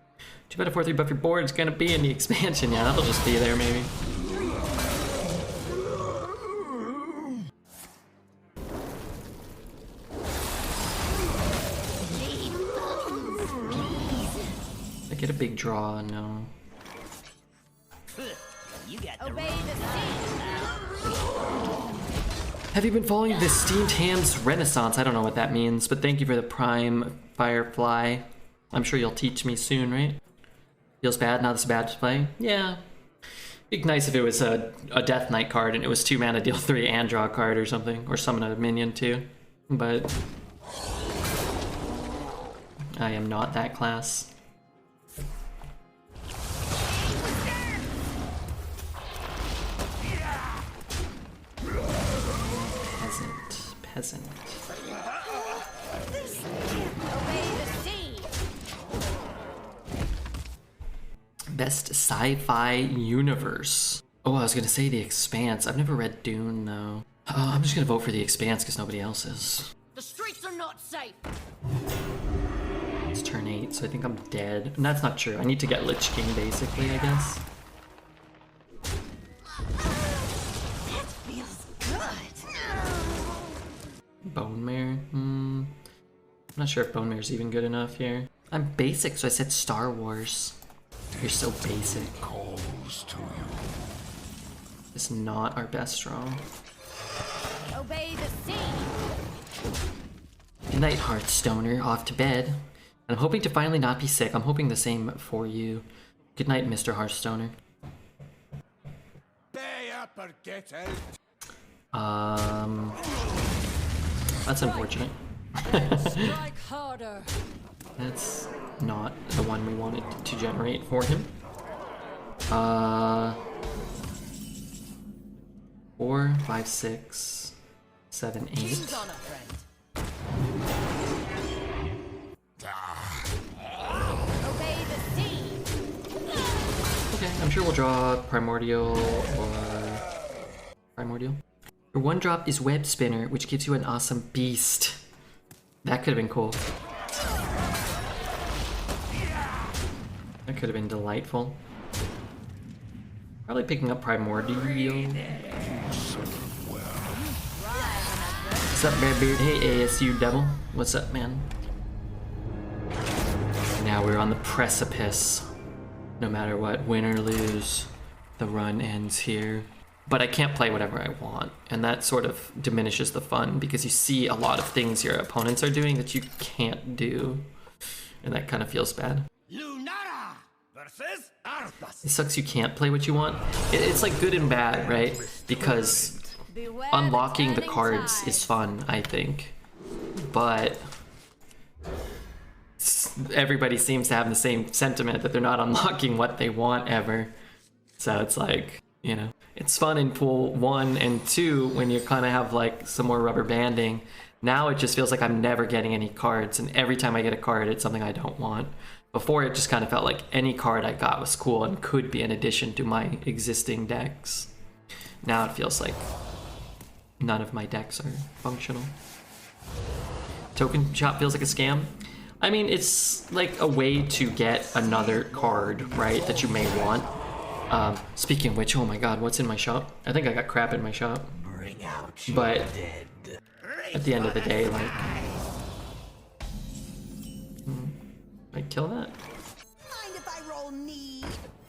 Too bad a 4/3 buff your board is gonna be in the expansion. Yeah, that'll just be there maybe. I get a big draw, no. You got the obey wrong the sea. Have you been following the Steamed Hams Renaissance? I don't know what that means, but thank you for the Prime Firefly. I'm sure you'll teach me soon, right? Feels bad, not as bad to play? Yeah. It'd be nice if it was a Death Knight card and it was 2 mana, deal 3 and draw a card or something. Or summon a minion too. But I am not that class. Peasant. Obey the sea. Best sci-fi universe. Oh, I was gonna say The Expanse. I've never read Dune though. I'm just gonna vote for The Expanse because nobody else is. The streets are not safe. It's turn 8, so I think I'm dead. And that's not true. I need to get Lich King basically, I guess. That feels good. Bone Mare? I'm not sure if Bone Mare's even good enough here. I'm basic, so I said Star Wars. You're so basic. Calls to you. It's not our best draw. Obey the sea. Good night, Hearthstoner. Off to bed. And I'm hoping to finally not be sick. I'm hoping the same for you. Good night, Mr. Hearthstoner. Pay up or get out. That's unfortunate. Strike harder. That's not the one we wanted to generate for him. 4, 5, 6, 7, 8. King's honor, friend. Obey the sea. Okay, I'm sure we'll draw Primordial or Primordial. Your 1-drop is Web Spinner, which gives you an awesome beast. That could have been cool. That could have been delightful. Probably picking up Primordial. What's up, Bearbeard? Hey, ASU Devil. What's up, man? Now we're on the precipice. No matter what, win or lose, the run ends here. But I can't play whatever I want, and that sort of diminishes the fun because you see a lot of things your opponents are doing that you can't do, and that kind of feels bad. Lunara versus Arthas. It sucks you can't play what you want. It's like good and bad, right? Because Beware unlocking the turning cards tide. is fun, I think. But everybody seems to have the same sentiment that they're not unlocking what they want ever. So it's like, you know, it's fun in pool 1 and 2 when you kind of have like some more rubber banding. Now it just feels like I'm never getting any cards, and every time I get a card, it's something I don't want. Before, it just kind of felt like any card I got was cool and could be an addition to my existing decks. Now it feels like none of my decks are functional. Token shop feels like a scam. I mean, it's like a way to get another card, right, that you may want. Speaking of which, oh my god, what's in my shop? I think I got crap in my shop. Bring out your But dead. at the end of the day, like... I'd kill that. Mind if I roll need?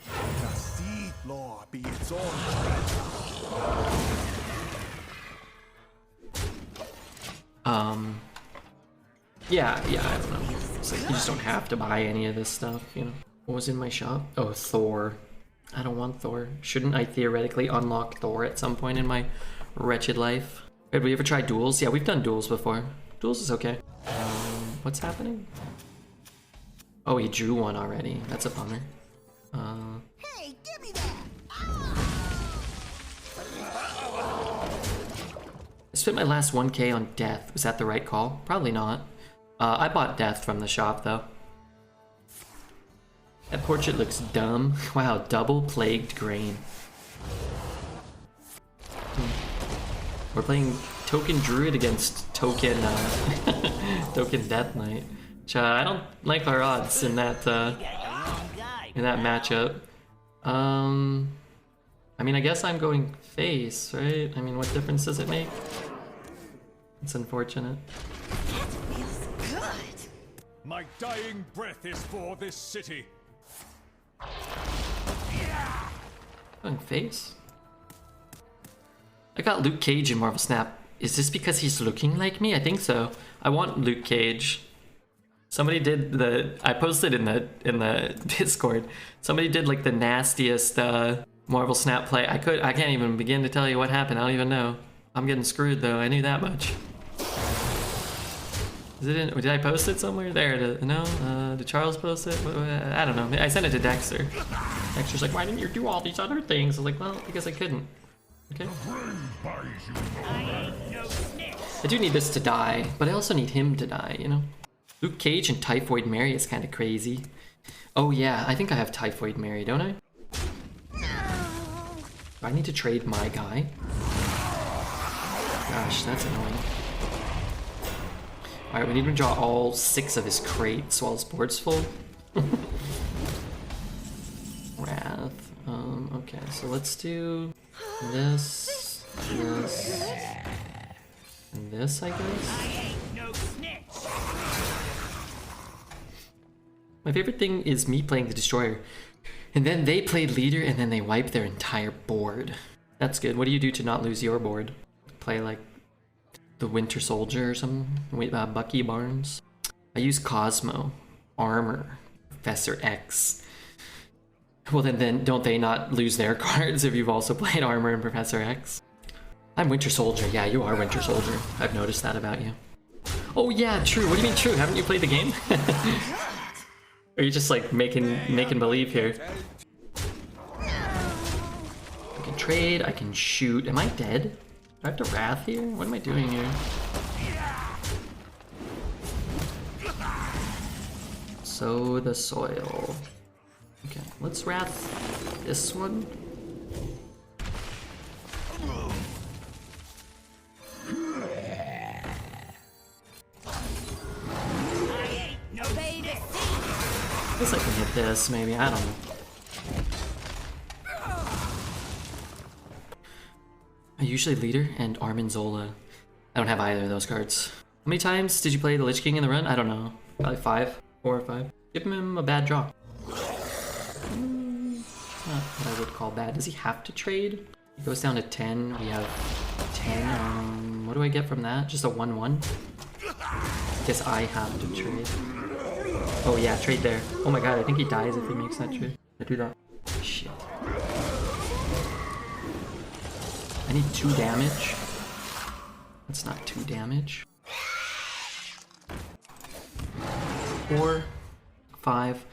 The Sea Lord be its own. Yeah, I don't know. It's like, you just don't have to buy any of this stuff, you know? What was in my shop? Oh, Thor. I don't want Thor. Shouldn't I theoretically unlock Thor at some point in my wretched life? Have we ever tried duels? Yeah, we've done duels before. Duels is okay. What's happening? Oh, he drew one already. That's a bummer. Hey, give me that! I spent my last 1k on Death. Was that the right call? Probably not. I bought Death from the shop, though. That portrait looks dumb. Wow, double Plagued Grain. We're playing Token Druid against Token Token Death Knight. Which, I don't like our odds in that matchup. I mean, I guess I'm going face, right? I mean, what difference does it make? It's unfortunate. My dying breath is for this city. Going face? I got Luke Cage in Marvel Snap. Is this because he's looking like me? I think so. I want Luke Cage. Somebody did the... I posted in the Discord. Somebody did like the nastiest Marvel Snap play. I can't even begin to tell you what happened. I don't even know. I'm getting screwed though. I knew that much. Is it in... Did I post it somewhere? There. No? Did Charles post it? I don't know. I sent it to Dexter. Dexter's like, why didn't you do all these other things? I was like, well, because I couldn't. Okay. I do need this to die, but I also need him to die, you know? Luke Cage and Typhoid Mary is kind of crazy. Oh yeah, I think I have Typhoid Mary, don't I? Do I need to trade my guy? Gosh, that's annoying. Alright, we need to draw all 6 of his crates while his board's full. Wrath. Okay, so let's do this, and this, I guess. My favorite thing is me playing the Destroyer, and then they played Leader, and then they wipe their entire board. That's good. What do you do to not lose your board? Play like the Winter Soldier or something? Wait, Bucky Barnes. I use Cosmo, Armor, Professor X. Well, then don't they not lose their cards if you've also played Armor and Professor X? I'm Winter Soldier. Yeah, you are Winter Soldier. I've noticed that about you. Oh yeah, true. What do you mean true? Haven't you played the game? Or are you just like making believe here? I can trade. I can shoot. Am I dead? Do I have to Wrath here? What am I doing here? Sow the soil. Okay, let's Wrath this one. I guess I can hit this, maybe. I don't know. I usually Leader and Armin Zola. I don't have either of those cards. How many times did you play the Lich King in the run? I don't know. Probably 5, 4 or 5. Give him a bad draw. Not what I would call bad. Does he have to trade? He goes down to 10. We have 10. What do I get from that? Just a 1-1? Guess I have to trade. Oh yeah, trade there. Oh my god, I think he dies if he makes that trade. I do that. Shit. I need 2 damage. That's not 2 damage. 4, 5,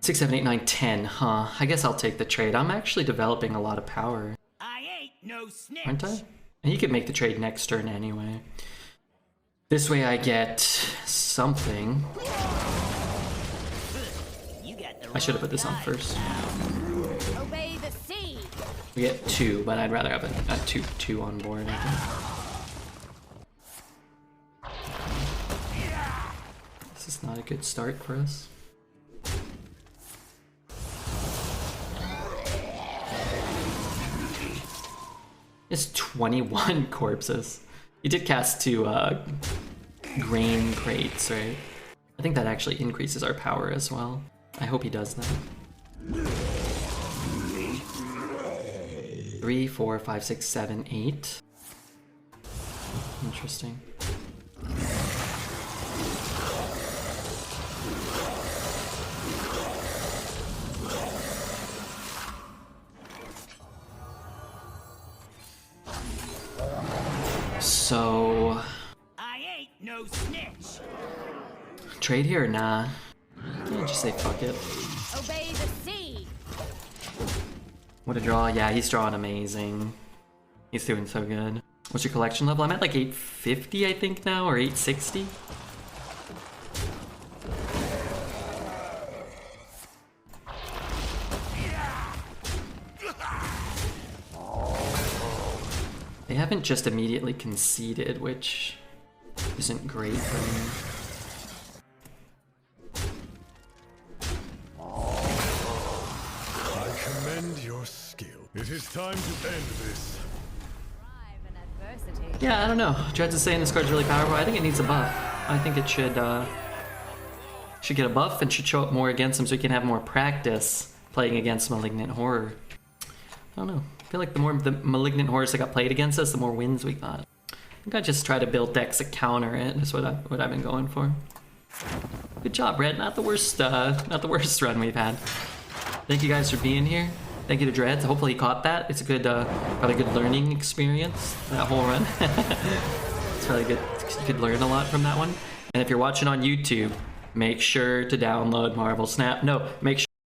6, 7, 8, 9, 10. Huh. I guess I'll take the trade. I'm actually developing a lot of power. I ain't no snitch. Aren't I? And he could make the trade next turn anyway. This way I get something. I should have put this on first. Obey the sea. We get 2, but I'd rather have a 2 on board, I think. This This is not a good start for us. It's 21 corpses. He did cast 2 grain crates, right? I think that actually increases our power as well. I hope he does that. 3, 4, 5, 6, 7, 8. Interesting. So I ain't no snitch. trade here or nah? Yeah, just say fuck it. Obey the sea. What a draw. Yeah, he's drawing amazing. He's doing so good. What's your collection level? I'm at like 850, I think now, or 860. They haven't just immediately conceded, which isn't great for me. I commend your skill. It is time to end this. Thrive in adversity. Yeah, I don't know. Dreads is saying this card's really powerful. I think it needs a buff. I think it should get a buff and should show up more against him so he can have more practice playing against Malignant Horror. I don't know. I feel like the more the Malignant Horrors that got played against us, the more wins we got. I think I just try to build decks that counter it. That's what I've been going for. Good job, Red. Not the worst run we've had. Thank you guys for being here. Thank you to Dreads. Hopefully he caught that. It's a good, probably a good learning experience, that whole run. It's probably good. You could learn a lot from that one. And if you're watching on YouTube, make sure to download Marvel Snap. No, make sure